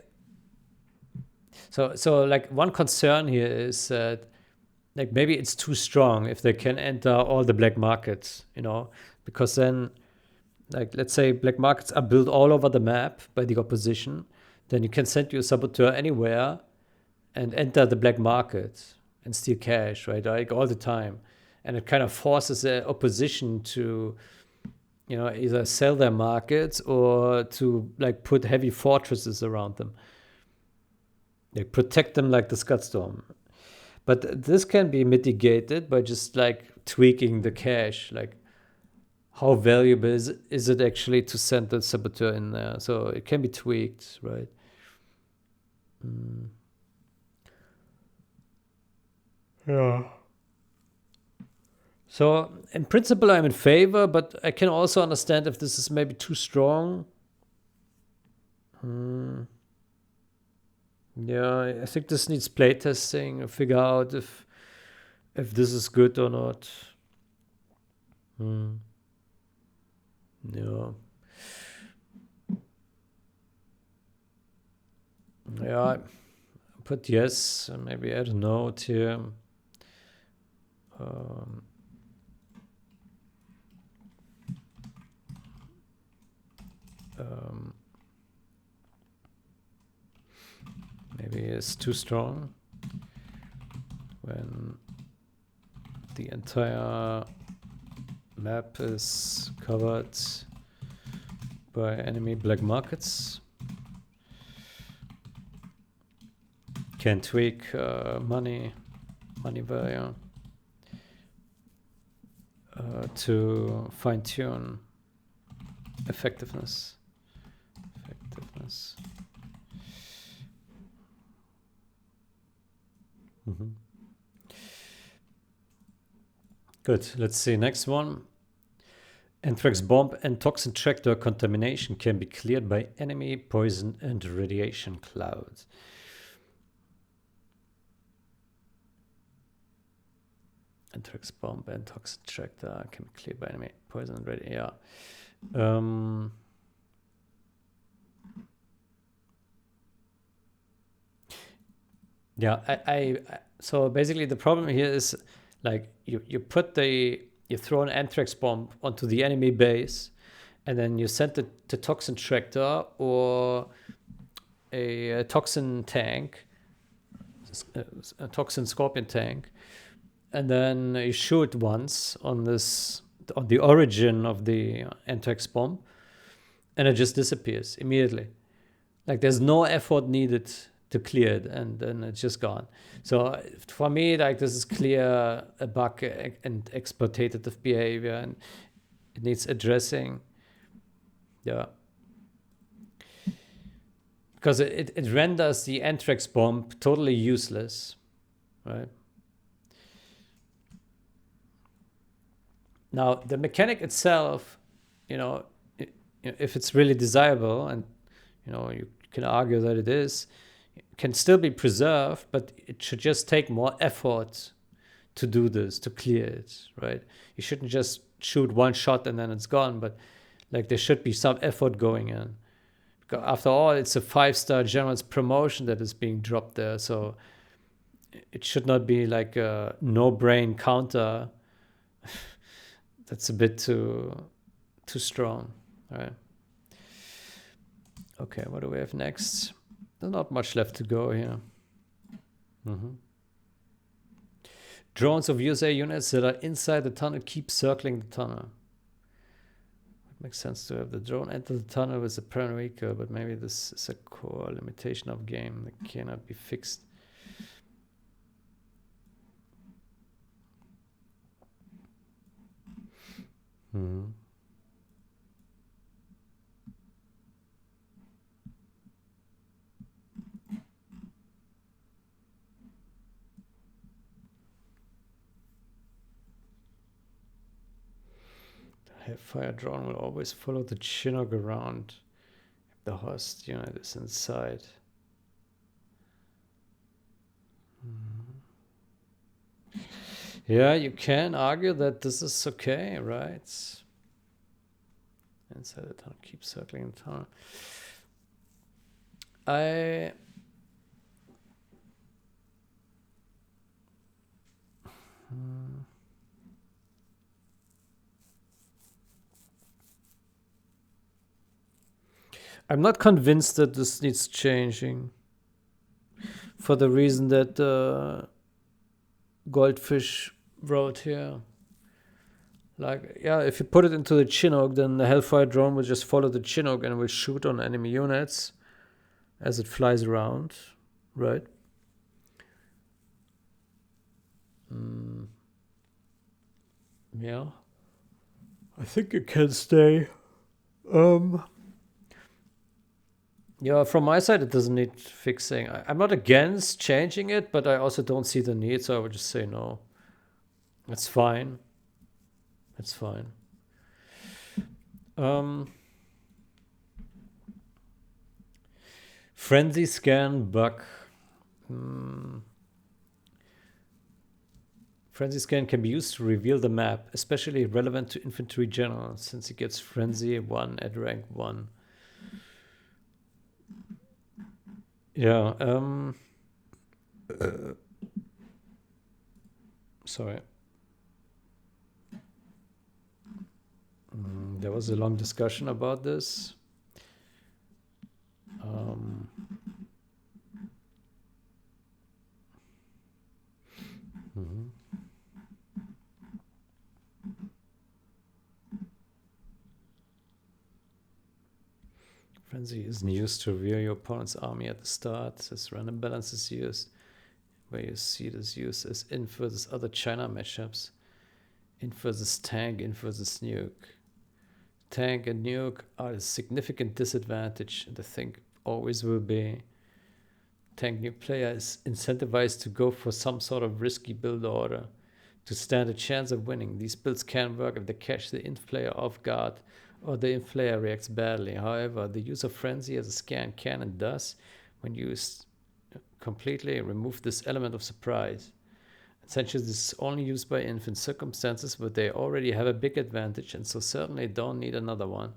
so like one concern here is that like maybe it's too strong if they can enter all the black markets, you know, because then like let's say black markets are built all over the map by the opposition, then you can send your saboteur anywhere and enter the black market and steal cash, right? Like all the time. And it kind of forces the opposition to, you know, either sell their markets or to like put heavy fortresses around them. Like protect them like the Scudstorm. But this can be mitigated by just like tweaking the cache, like how valuable is it actually to send the saboteur in there? So it can be tweaked, right? Yeah. So in principle, I'm in favor, but I can also understand if this is maybe too strong. Yeah, I think this needs playtesting, figure out if this is good or not. Yeah. Yeah, I put yes, and maybe add a note here. Maybe it's too strong when the entire map is covered by enemy black markets. Can tweak money value to fine-tune effectiveness. Good. Let's see. Next one. Anthrax bomb and toxin tractor contamination can be cleared by enemy poison and radiation clouds. Anthrax bomb and toxin tractor can be cleared by enemy poison and radiation. Yeah. Yeah, so basically the problem here is like you throw an anthrax bomb onto the enemy base, and then you send the toxin tractor or a toxin tank, a toxin scorpion tank, and then you shoot once on the origin of the anthrax bomb, and it just disappears immediately. Like there's no effort needed to clear it, and then it's just gone. So for me, like this is clear a bug and exploitative behavior, and it needs addressing. Yeah, because it renders the anthrax bomb totally useless, right? Now the mechanic itself, if it's really desirable, and you can argue that it is, can still be preserved, but it should just take more effort to do this, to clear it, right? You shouldn't just shoot one shot and then it's gone, but like there should be some effort going in. Because after all, it's a 5-star general's promotion that is being dropped there, so it should not be like a no-brain counter. That's a bit too strong, right? Okay, what do we have next? There's not much left to go here. Drones of USA units that are inside the tunnel keep circling the tunnel. It makes sense to have the drone enter the tunnel with a parent vehicle, but maybe this is a core limitation of game that cannot be fixed. Fire drone will always follow the Chinook around if the host unit is inside. Yeah, you can argue that this is okay, right? Inside the tunnel, keep circling the tunnel. I'm not convinced that this needs changing, for the reason that Goldfish wrote here. Like, yeah, if you put it into the Chinook, then the Hellfire drone will just follow the Chinook and will shoot on enemy units as it flies around, right? Yeah, I think it can stay. Yeah, from my side, it doesn't need fixing. I'm not against changing it, but I also don't see the need, so I would just say no. It's fine. It's fine. Frenzy scan bug. Frenzy scan can be used to reveal the map, especially relevant to infantry generals, since he gets Frenzy 1 at rank 1. Yeah, sorry. There was a long discussion about this. Frenzy isn't used to reveal your opponent's army at the start. This random balance is used, where you see this used as Inf versus other China matchups. Inf versus tank, Inf versus nuke. Tank and nuke are a significant disadvantage, and I think always will be. Tank nuke player is incentivized to go for some sort of risky build order to stand a chance of winning. These builds can work if they catch the Inf player off guard or the Inf player reacts badly. However, the use of Frenzy as a scan can and does, when used completely, remove this element of surprise. Essentially, this is only used by Inf in circumstances where they already have a big advantage and so certainly don't need another one.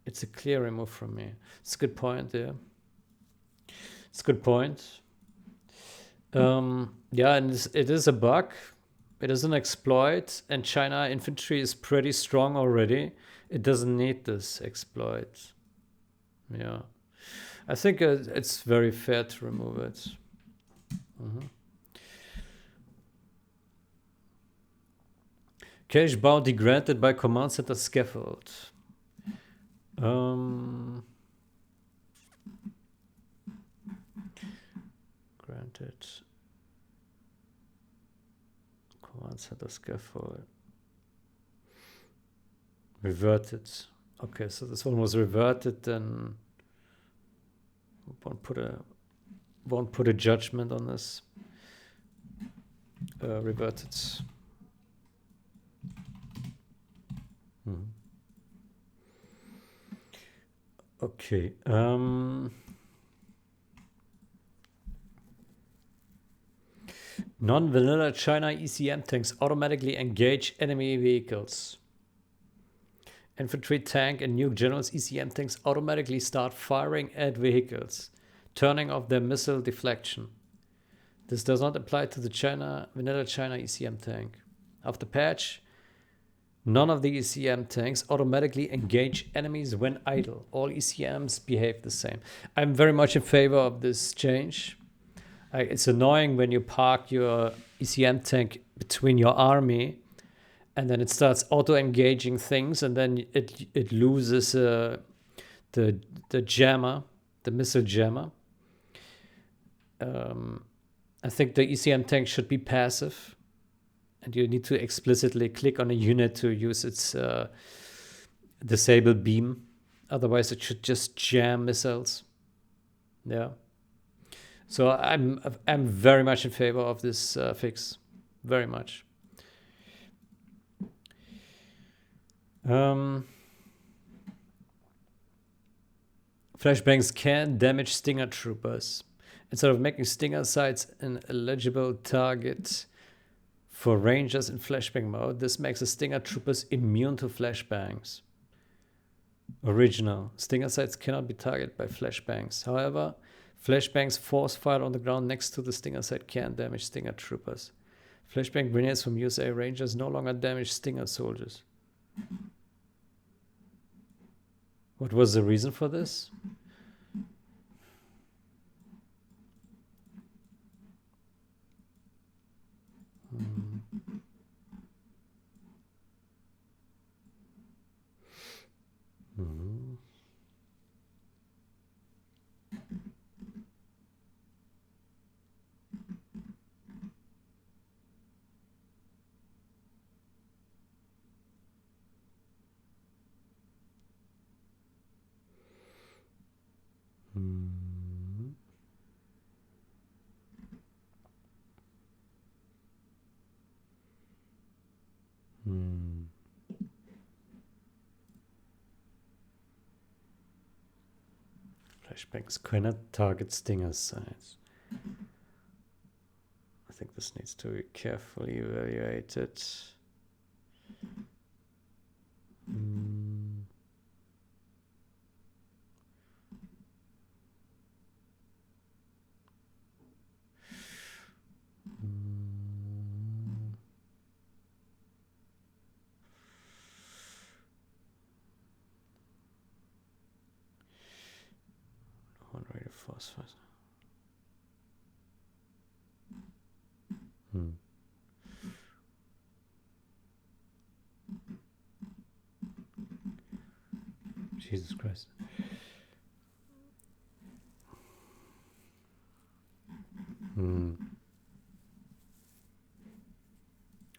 It's a clear remove from me. It's a good point there. It's a good point. Yeah, and it is a bug. It is an exploit, and China infantry is pretty strong already. It doesn't need this exploit. Yeah. I think it's very fair to remove it. Cash bounty granted by command center scaffold. Granted. Command center scaffold. Reverted. Okay, so this one was reverted, then won't put a judgment on this. Reverted. Okay. Non-vanilla China ECM tanks automatically engage enemy vehicles. Infantry, tank, and nuke generals ECM tanks automatically start firing at vehicles, turning off their missile deflection. This does not apply to the vanilla China ECM tank. After patch, none of the ECM tanks automatically engage enemies when idle. All ECMs behave the same. I'm very much in favor of this change. It's annoying when you park your ECM tank between your army and then it starts auto-engaging things, and then it loses the jammer, the missile jammer. I think the ECM tank should be passive, and you need to explicitly click on a unit to use its disable beam. Otherwise, it should just jam missiles. Yeah. So I'm very much in favor of this fix, very much. Flashbangs can damage Stinger troopers. Instead of making Stinger sites an eligible target for Rangers in flashbang mode, this makes the Stinger troopers immune to flashbangs. Original. Stinger sites cannot be targeted by flashbangs. However, flashbangs force fire on the ground next to the Stinger site can damage Stinger troopers. Flashbang grenades from USA Rangers no longer damage Stinger soldiers. What was the reason for this? Flashbangs cannot target Stinger sites. I think this needs to be carefully evaluated. One way to force first. Jesus Christ. I'm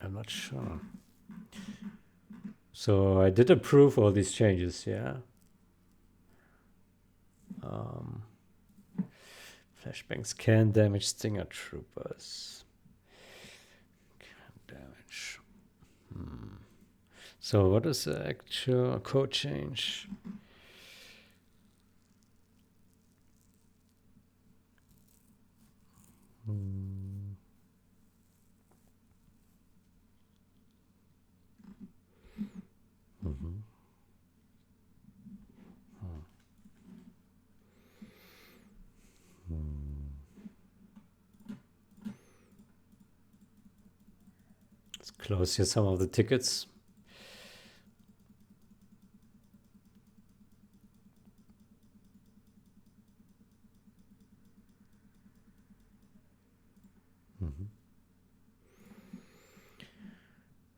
not sure. So I did approve all these changes, yeah. Flashbangs can damage Stinger troopers. Can damage. So what is the actual code change? Let's close here some of the tickets.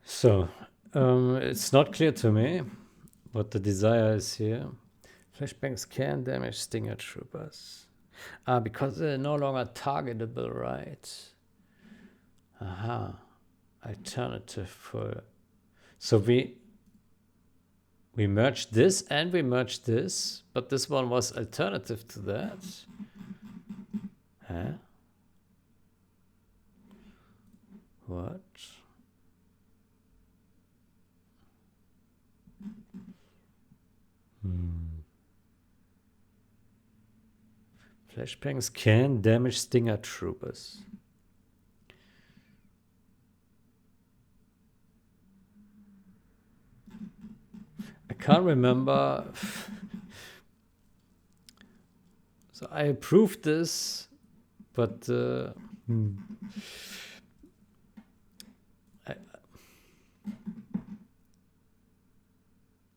So, it's not clear to me what the desire is here. Flashbangs can damage Stinger troopers. Because they're no longer targetable, right? Aha. Alternative for... So we merged this and we merged this, but this one was alternative to that. Huh? What? Flashbangs can damage Stinger troopers. I can't remember. So I approved this, but and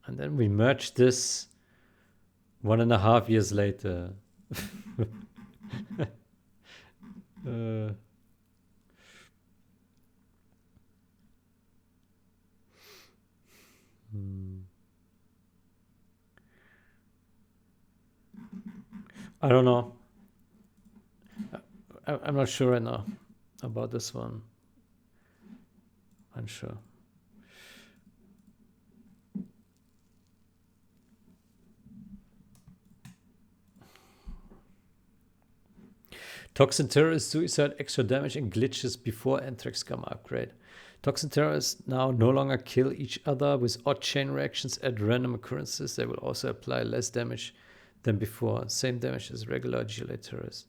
then we merged this 1.5 years later. I don't know. I'm not sure right now about this one. Unsure. Toxin terrorist suicide, extra damage and glitches before Anthrax gamma upgrade. Toxin terrorists now no longer kill each other with odd chain reactions at random occurrences. They will also apply less damage than before. Same damage as regular GLA terrorists.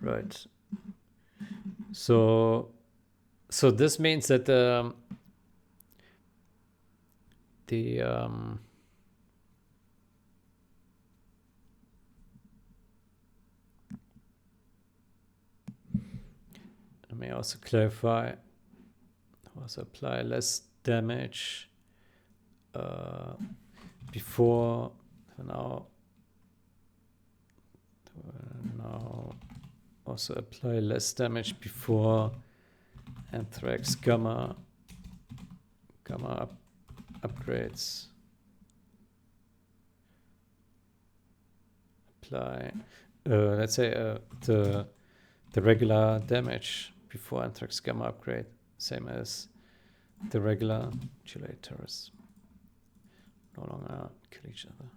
Right. So this means that let me also clarify. Also apply less damage before now. Also apply less damage before Anthrax gamma upgrades. Apply let's say the regular damage before Anthrax gamma upgrade, same as the regular GLA terrorists. No longer kill each other.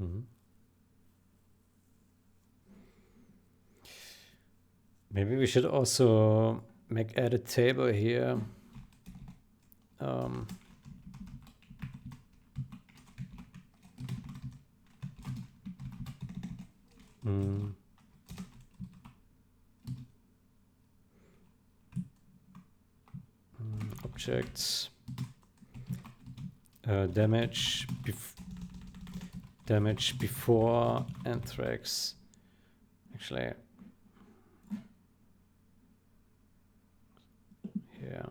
Mhm. Maybe we should also add a table here. Objects, damage before Anthrax. Actually, yeah.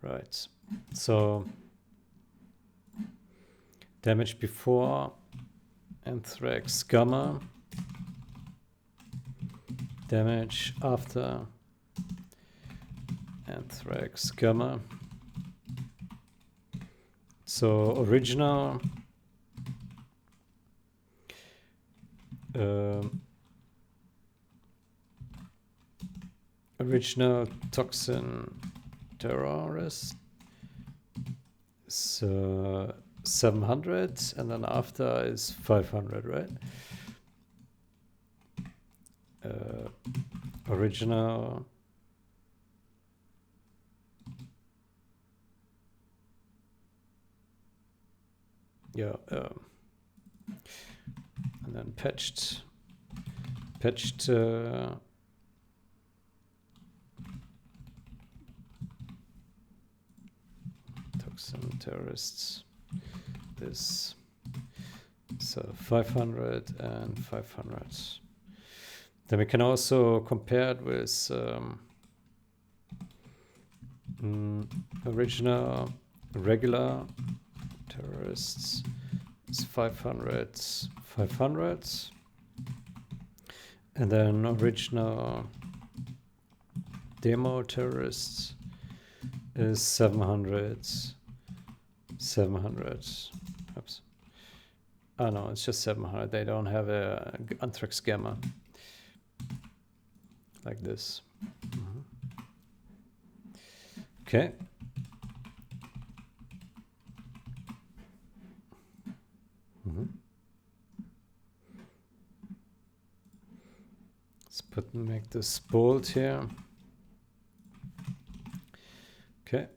Right. So damage before Anthrax gamma. Damage after Anthrax gamma. So original original Toxin terrorist is 700, and then after is 500, right? Original and then patched Toxin terrorists, this, so 500 and 500. Then we can also compare it with original regular terrorists is 500, 500. And then original demo terrorists is 700, 700. Oops. Oh no, it's just 700. They don't have a Anthrax gamma. Like this. Okay. Let's make this bold here. Okay.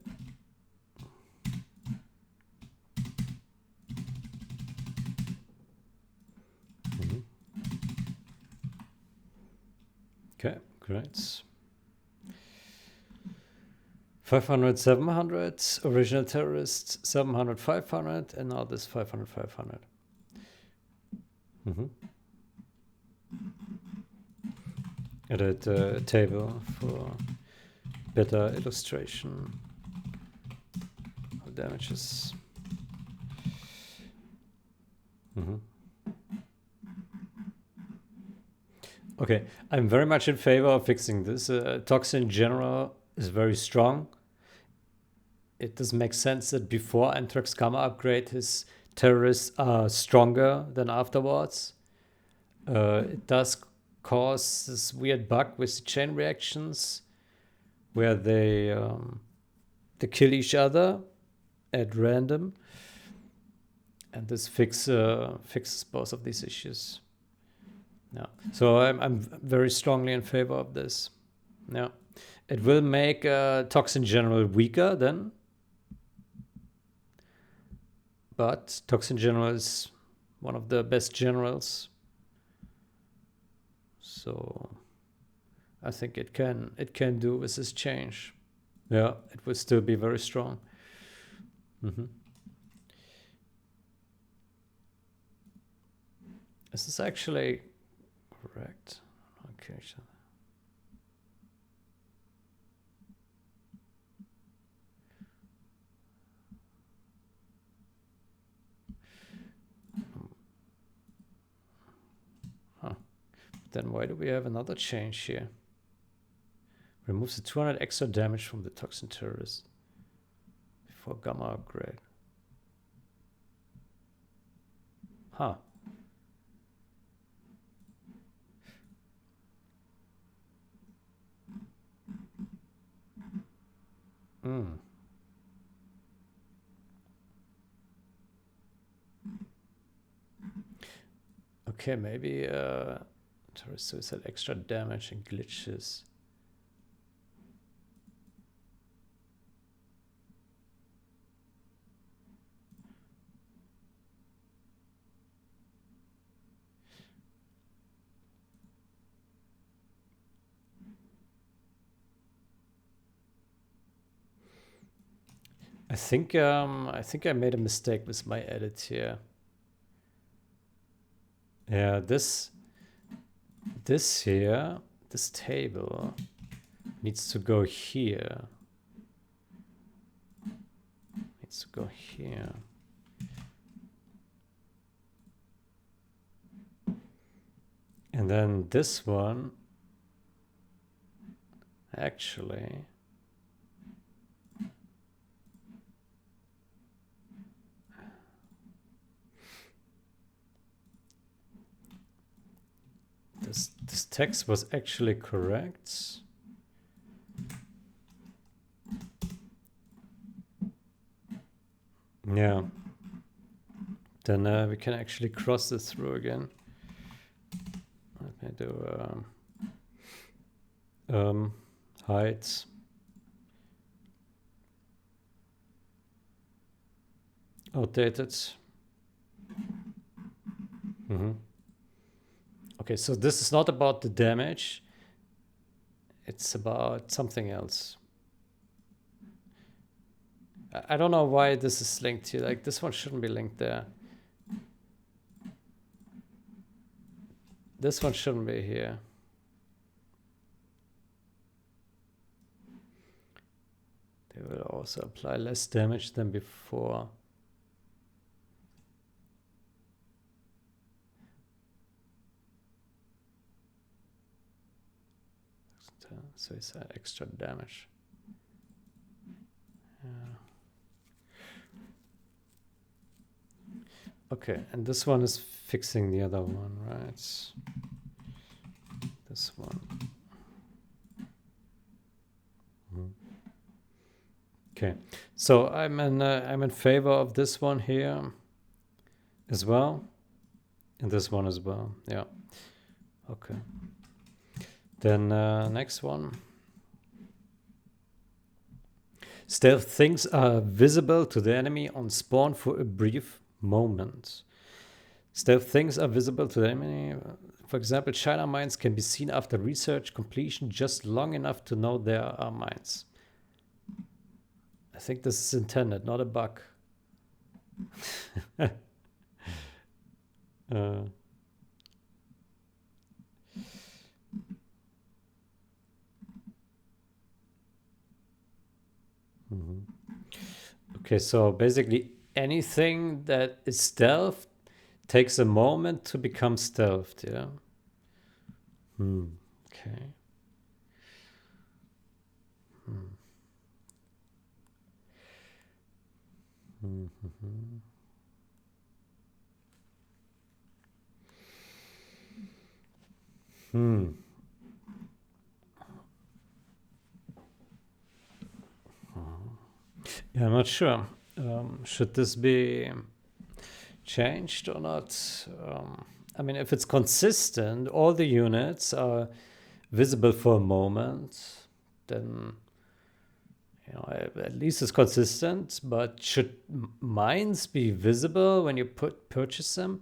Okay, great. 500, 700, original terrorist, 700, 500, and now this 500, 500. Added a table for better illustration of damages. Okay, I'm very much in favor of fixing this. Toxin in general is very strong. It doesn't make sense that before Anthrax gamma upgrade, his terrorists are stronger than afterwards. It does cause this weird bug with the chain reactions where they kill each other at random, and this fixes both of these issues. Yeah, so I'm very strongly in favor of this. Yeah, it will make Toxin general weaker then, but Toxin general is one of the best generals. So I think it can do with this change. Yeah, it will still be very strong. Is this actually correct? Okay. Then why do we have another change here? Removes the 200 extra damage from the Toxin terrorist before gamma upgrade. Huh. Okay, maybe terrorist suicide, extra damage and glitches. I think I made a mistake with my edit here. Yeah, this here, this table needs to go here. Needs to go here. And then this one actually this text was actually correct. Yeah. Then we can actually cross this through again. Let me do height. Outdated. Okay, so this is not about the damage. It's about something else. I don't know why this is linked here. Like, this one shouldn't be linked there. This one shouldn't be here. They will also apply less damage than before. So it's extra damage. Yeah. Okay, and this one is fixing the other one, right? This one. Okay, so I'm in favor of this one here as well, and this one as well. Yeah. Okay. Then next one. Stealth things are visible to the enemy on spawn for a brief moment. Stealth things are visible to the enemy. For example, China mines can be seen after research completion just long enough to know there are mines. I think this is intended, not a bug. Okay, so basically anything that is stealth takes a moment to become stealthed, yeah? Okay. Yeah, I'm not sure. Should this be changed or not? I mean, if it's consistent, all the units are visible for a moment, then at least it's consistent. But should mines be visible when you purchase them?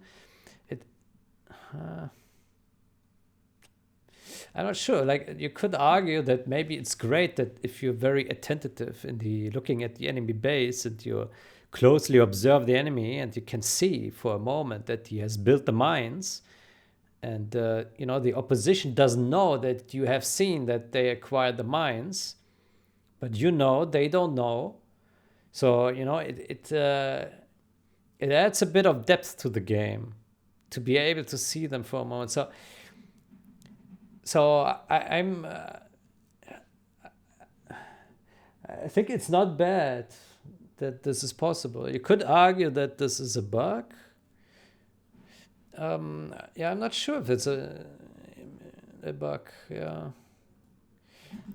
I'm not sure. Like, you could argue that maybe it's great that if you're very attentive in looking at the enemy base and you closely observe the enemy and you can see for a moment that he has built the mines, and the opposition doesn't know that you have seen that they acquired the mines, but they don't know. So it adds a bit of depth to the game to be able to see them for a moment. So I think it's not bad that this is possible. You could argue that this is a bug. Yeah, I'm not sure if it's a bug. Yeah,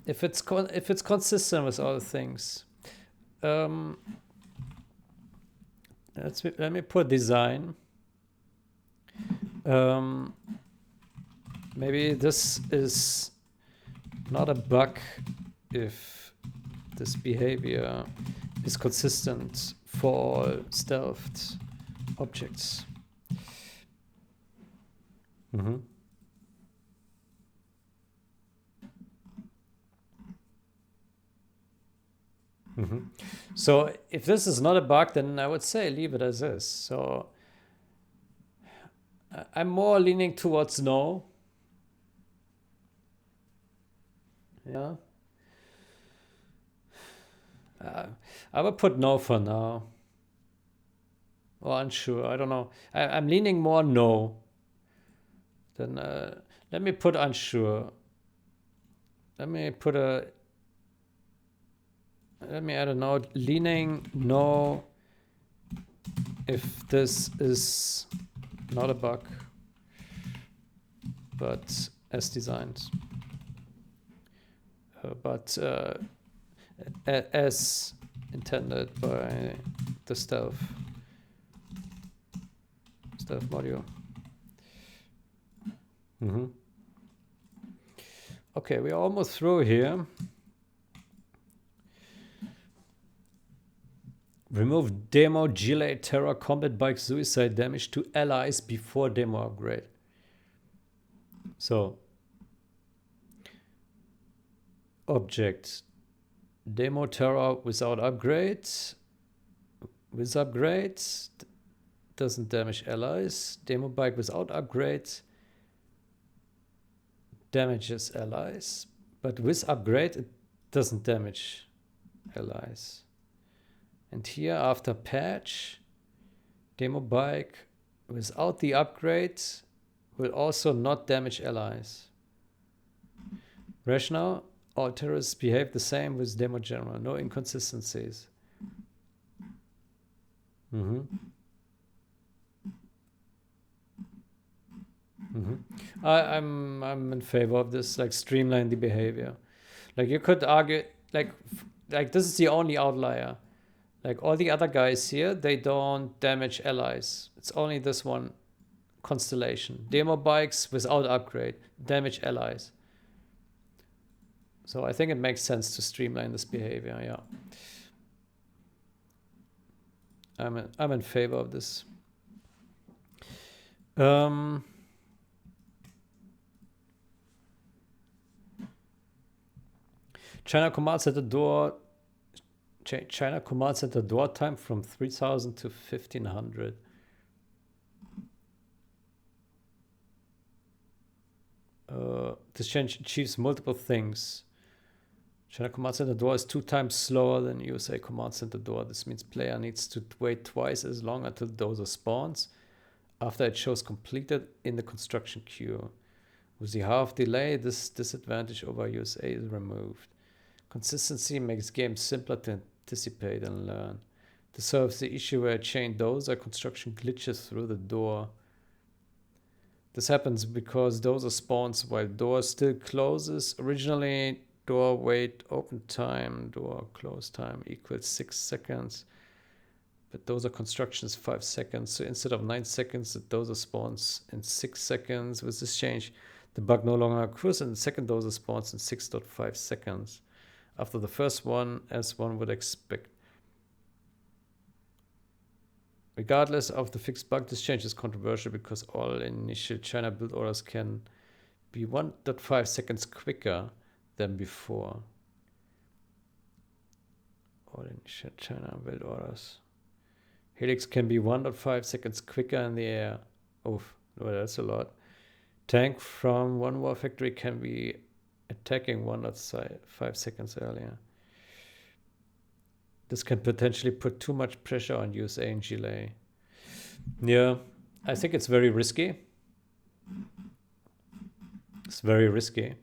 if it's consistent with other things. Let me put design. Maybe this is not a bug if this behavior is consistent for all stealthed objects. So if this is not a bug, then I would say leave it as is. So I'm more leaning towards no. Yeah. I would put no for now. Or unsure. I don't know. I'm leaning more no. Then let me put unsure. Let me put a... Let me add a note. Leaning no if this is not a bug, but as designed. But as intended by the stealth module. Okay, we're almost through here. Remove demo gilet terror combat bike suicide damage to allies before demo upgrade. So object demo terror without upgrade. With upgrade doesn't damage allies. Demo bike without upgrade damages allies, but with upgrade it doesn't damage allies. And here after patch, demo bike without the upgrade will also not damage allies. Rationale, all terrorists behave the same with demo general, no inconsistencies. I'm in favor of this, like streamline the behavior. Like you could argue, like this is the only outlier. Like all the other guys here, they don't damage allies. It's only this one constellation. Demo bikes without upgrade damage allies. So I think it makes sense to streamline this behavior. Yeah, I'm in favor of this. China Command Center door. China Command Center door time from 3000 to 1500. This change achieves multiple things. China Command Center door is 2 times slower than USA Command Center door. This means player needs to wait twice as long until dozer spawns after it shows completed in the construction queue. With the half delay, this disadvantage over USA is removed. Consistency makes games simpler to anticipate and learn. This solves the issue where a chain dozer construction glitches through the door. This happens because dozer spawns while door still closes. Originally, door wait open time, door close time equals 6 seconds. But dozer construction is 5 seconds. So instead of 9 seconds, the dozer spawns in 6 seconds. With this change, the bug no longer occurs and the second dozer spawns in 6.5 seconds. After the first one, as one would expect. Regardless of the fixed bug, this change is controversial because all initial China build orders can be 1.5 seconds quicker than before. All initial China build orders. Helix can be 1.5 seconds quicker in the air. Oh, well, that's a lot. Tank from one war factory can be attacking 1.5 seconds earlier. This can potentially put too much pressure on USA and Gilet. Yeah, I think it's very risky. It's very risky.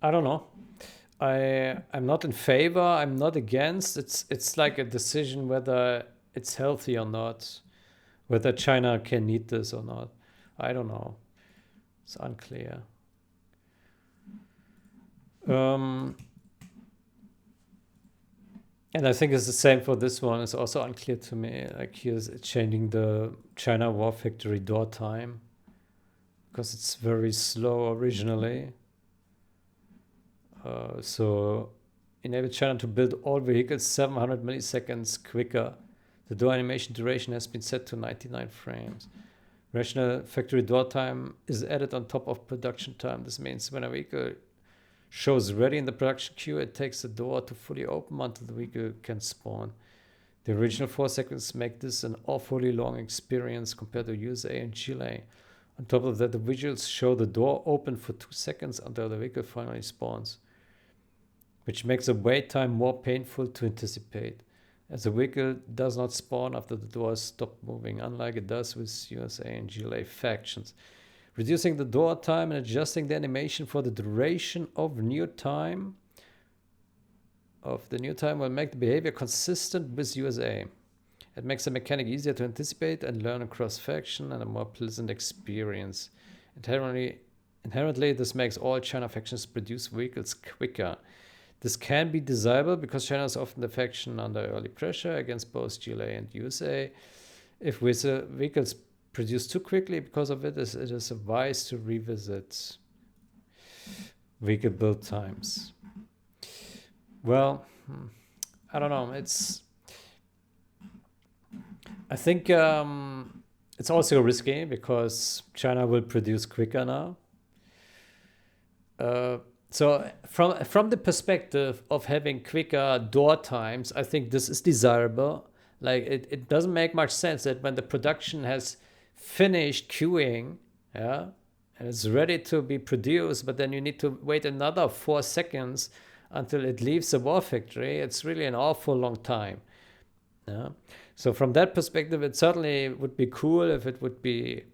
I don't know. I'm not in favor. I'm not against. It's like a decision whether it's healthy or not, whether China can need this or not. I don't know. It's unclear. And I think it's the same for this one. It's also unclear to me. Like here's changing the China War Factory door time because it's very slow originally. So enable China to build all vehicles 700 milliseconds quicker. The door animation duration has been set to 99 frames. Rational factory door time is added on top of production time. This means when a vehicle shows ready in the production queue, it takes the door to fully open until the vehicle can spawn. The original 4 seconds make this an awfully long experience compared to USA and Chile. On top of that, the visuals show the door open for 2 seconds until the vehicle finally spawns, which makes the wait time more painful to anticipate, as the vehicle does not spawn after the doors stop moving, unlike it does with USA and Chile factions. Reducing the door time and adjusting the animation for the duration of the new time will make the behavior consistent with USA. It makes the mechanic easier to anticipate and learn across faction and a more pleasant experience. Inherently, this makes all China factions produce vehicles quicker. This can be desirable because China is often the faction under early pressure against both Chile and USA. If vehicles produce too quickly because of it is wise to revisit vehicle build times. Well, I don't know. I think it's also risky because China will produce quicker now. So from the perspective of having quicker door times, I think this is desirable. Like it doesn't make much sense that when the production has finished queuing, yeah, and it's ready to be produced, but then you need to wait another 4 seconds until it leaves the war factory. It's really an awful long time. Yeah. So from that perspective, it certainly would be cool if it would be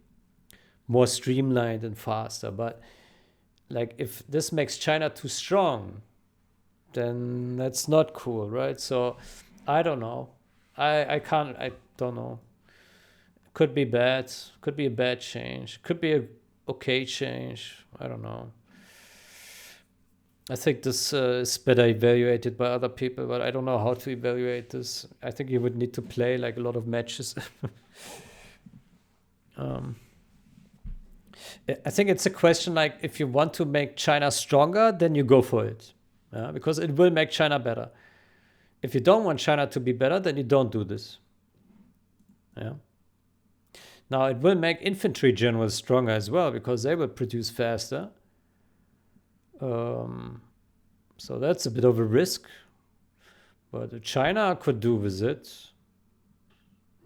more streamlined and faster. But like if this makes China too strong, then that's not cool, right? So I don't know. I don't know. Could be bad. Could be a bad change. Could be a okay change. I don't know. I think this is better evaluated by other people, but I don't know how to evaluate this. I think you would need to play like a lot of matches. I think it's a question like if you want to make China stronger, then you go for it, because it will make China better. If you don't want China to be better, then you don't do this. Yeah. Now it will make infantry generals stronger as well because they will produce faster. So that's a bit of a risk, but China could do with it.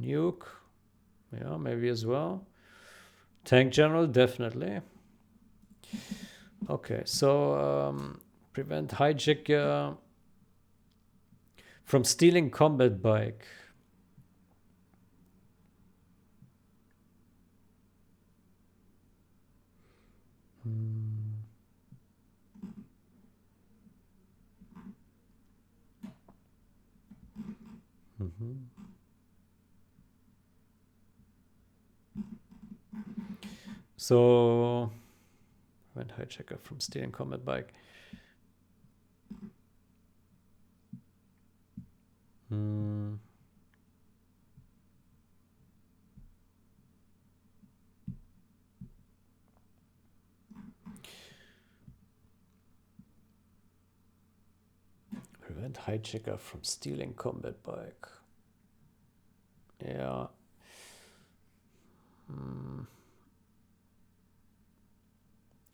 Nuke, yeah, maybe as well. Tank general, definitely. Okay, so prevent hijacker from stealing combat bike. So, prevent hijacker from stealing combat bike. Prevent hijacker from stealing combat bike. Yeah.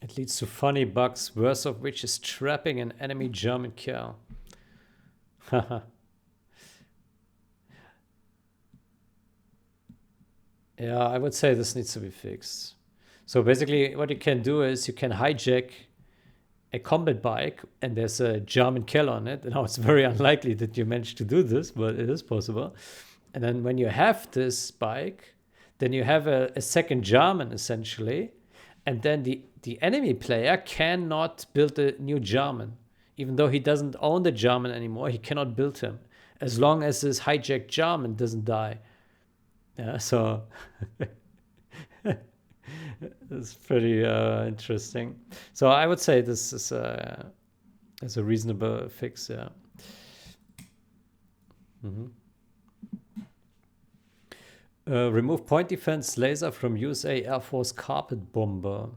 It leads to funny bugs, worst of which is trapping an enemy German kill. Yeah, I would say this needs to be fixed. So basically what you can do is you can hijack a combat bike and there's a German kill on it. Now it's very unlikely that you managed to do this, but it is possible. And then when you have this bike, then you have a second German essentially. And then the enemy player cannot build a new German. Even though he doesn't own the German anymore, he cannot build him. as long as this hijacked German doesn't die. Yeah, so it's pretty interesting. So I would say this is a reasonable fix. Yeah. Remove point defense laser from USA Air Force carpet bomber.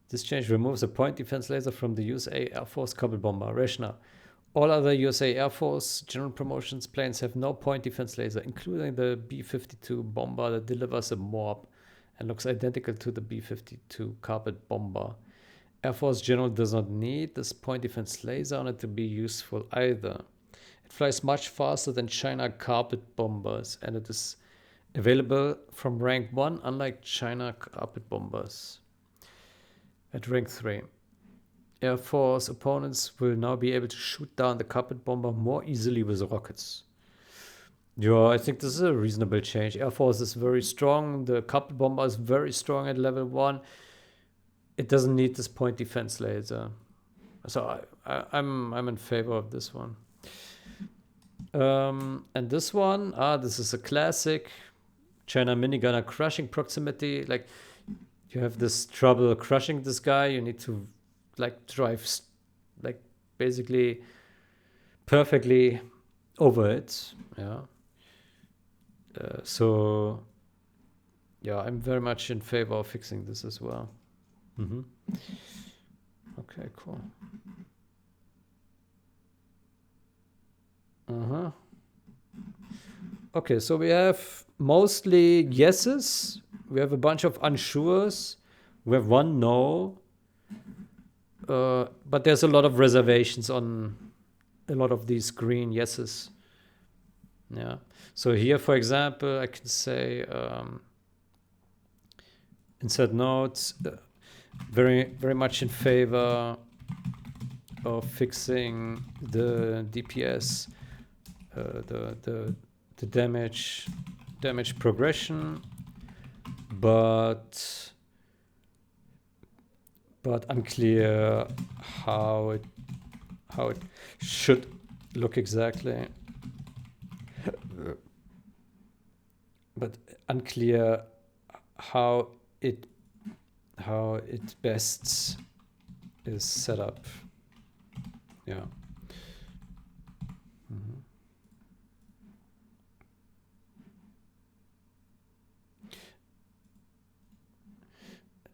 This change removes a point defense laser from the USA Air Force carpet bomber. Rationale. All other USA Air Force general promotions planes have no point defense laser, including the B-52 bomber that delivers a MORB and looks identical to the B-52 carpet bomber. Air Force General does not need this point defense laser on it to be useful either. It flies much faster than China carpet bombers, and it is available from rank 1, unlike China carpet bombers. At rank 3. Air Force opponents will now be able to shoot down the carpet bomber more easily with rockets. Yeah, I think this is a reasonable change. Air Force is very strong. The carpet bomber is very strong at level 1. It doesn't need this point defense laser. So I'm in favor of this one. And this one, this is a classic China Minigunner crushing proximity. Like, you have this trouble crushing this guy. You need to like drive like basically perfectly over it. Yeah. So yeah, I'm very much in favor of fixing this as well. Okay, cool. Okay, so we have mostly yeses. We have a bunch of unsures. We have one no. But there's a lot of reservations on a lot of these green yeses. Yeah. So here, for example, I can say insert notes. Very much in favor of fixing the DPS, the damage progression, but unclear how it should look exactly. But unclear how it best is set up. Yeah.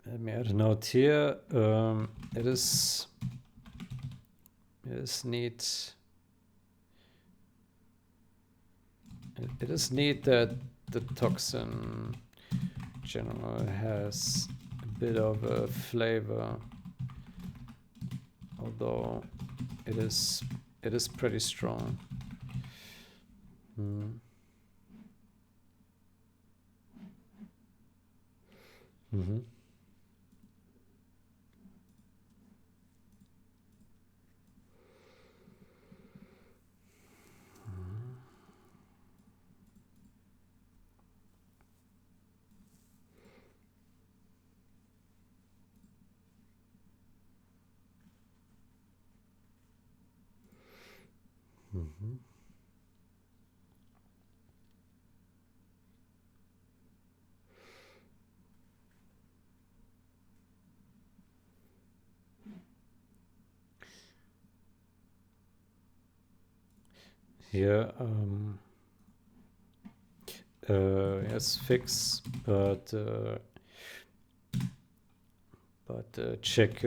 Let me add a note here. It is neat. It is neat that the Toxin general has a bit of a flavor, although it is pretty strong. Here, yes, fix, but check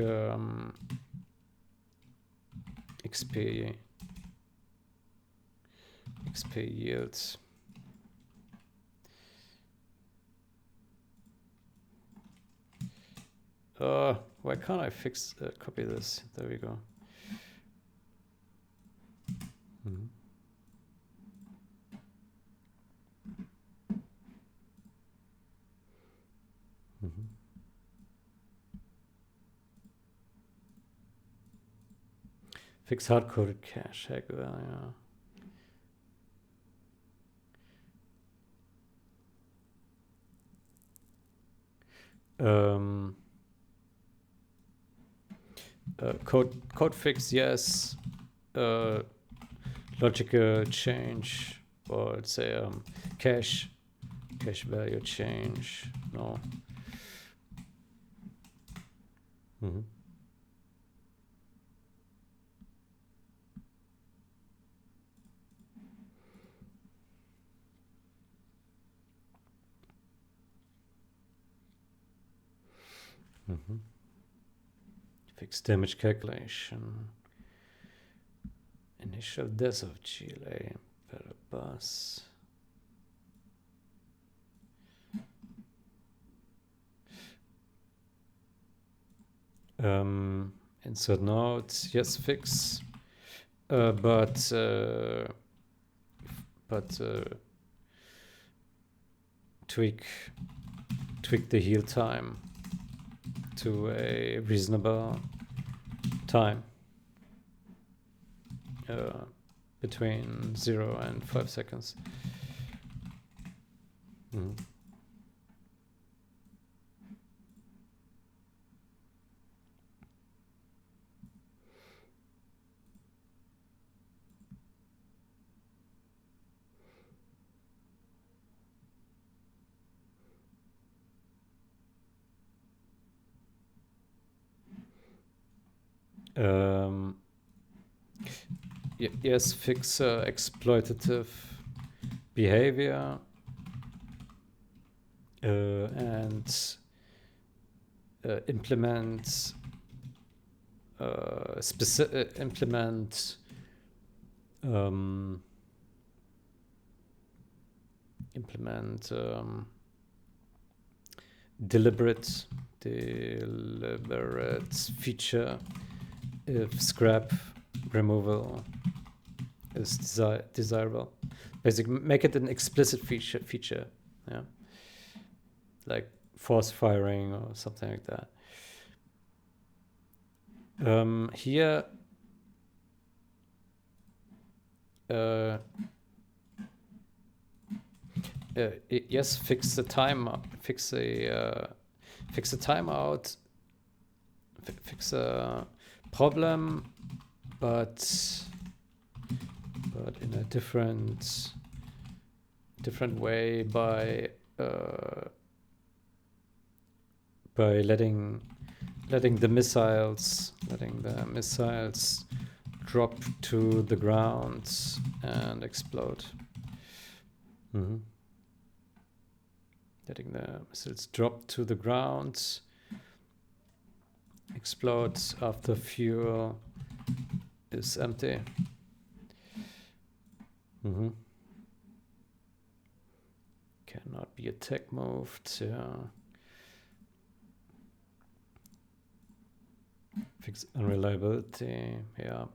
XP yields. Why can't I fix copy this? There we go. Fix hard-coded cache. Heck, well, yeah. Code fix, yes. logical change, or let's say cache value change. No. Mm-hmm. Mm-hmm. Fixed damage calculation. Initial death of GLA. Better bus. Insert nodes. Yes, fix. But tweak the heal time to a reasonable time, between 0 and 5 seconds. Mm-hmm. Yes, fix exploitative behavior and implement deliberate feature if scrap removal is desirable. Basically, make it an explicit feature, yeah, like force firing or something like that. Here, yes, fix the timeout, fix a timeout, fix a problem, but in a different way by letting the missiles drop to the ground and explode. Mm-hmm. Letting the missiles drop to the ground, explode after fuel is empty. Mm-hmm. Cannot be attack moved. Yeah. Fix unreliability. Yeah.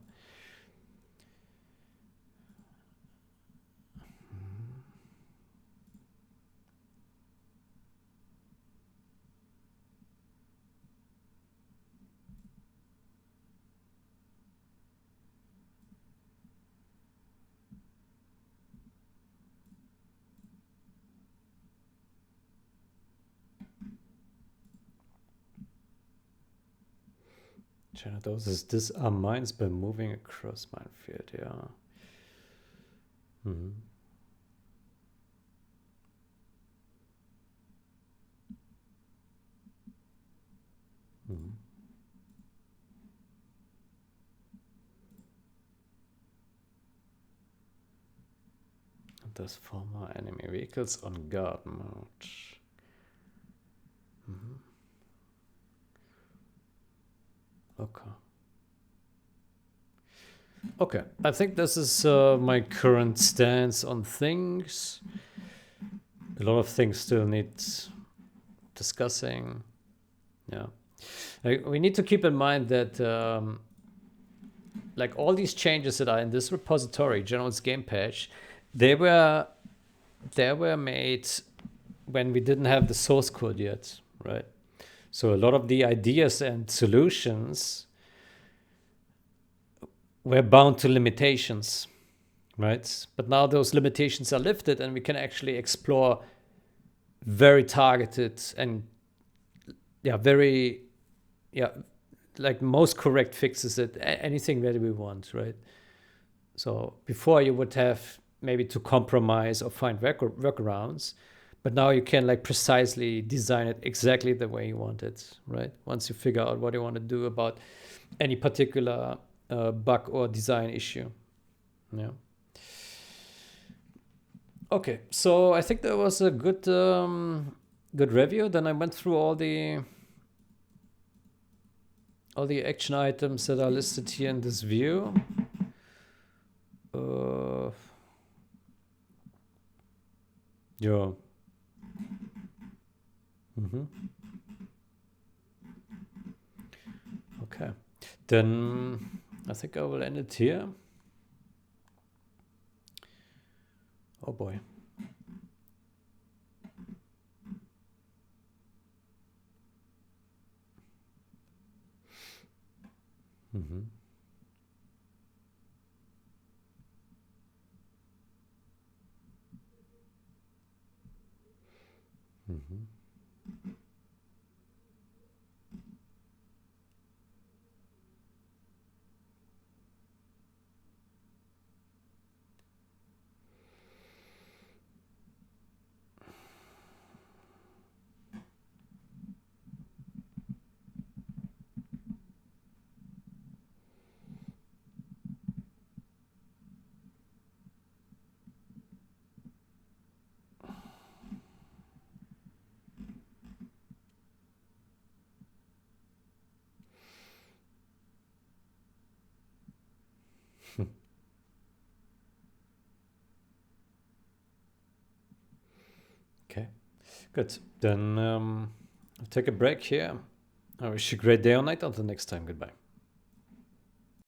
China doses disarm mines by moving across minefield, yeah. Mm-hmm. Mm-hmm. Does former enemy vehicles on guard mode. Mm-hmm. Okay, I think this is my current stance on things. A lot of things still need discussing. Yeah, we need to keep in mind that like all these changes that are in this repository, General's game patch, they were made when we didn't have the source code yet, right? So a lot of the ideas and solutions were bound to limitations, right? But now those limitations are lifted and we can actually explore very targeted and like most correct fixes at anything that we want, right? So before you would have maybe to compromise or find workarounds, but now you can like precisely design it exactly the way you want it, right? Once you figure out what you want to do about any particular bug or design issue. Yeah. Okay, so I think that was a good good review. Then I went through all the action items that are listed here in this view. Yeah. Okay, then I think I will end it here. Oh boy. Okay, good. Then I'll take a break here. I wish you a great day or night. Until next time, goodbye.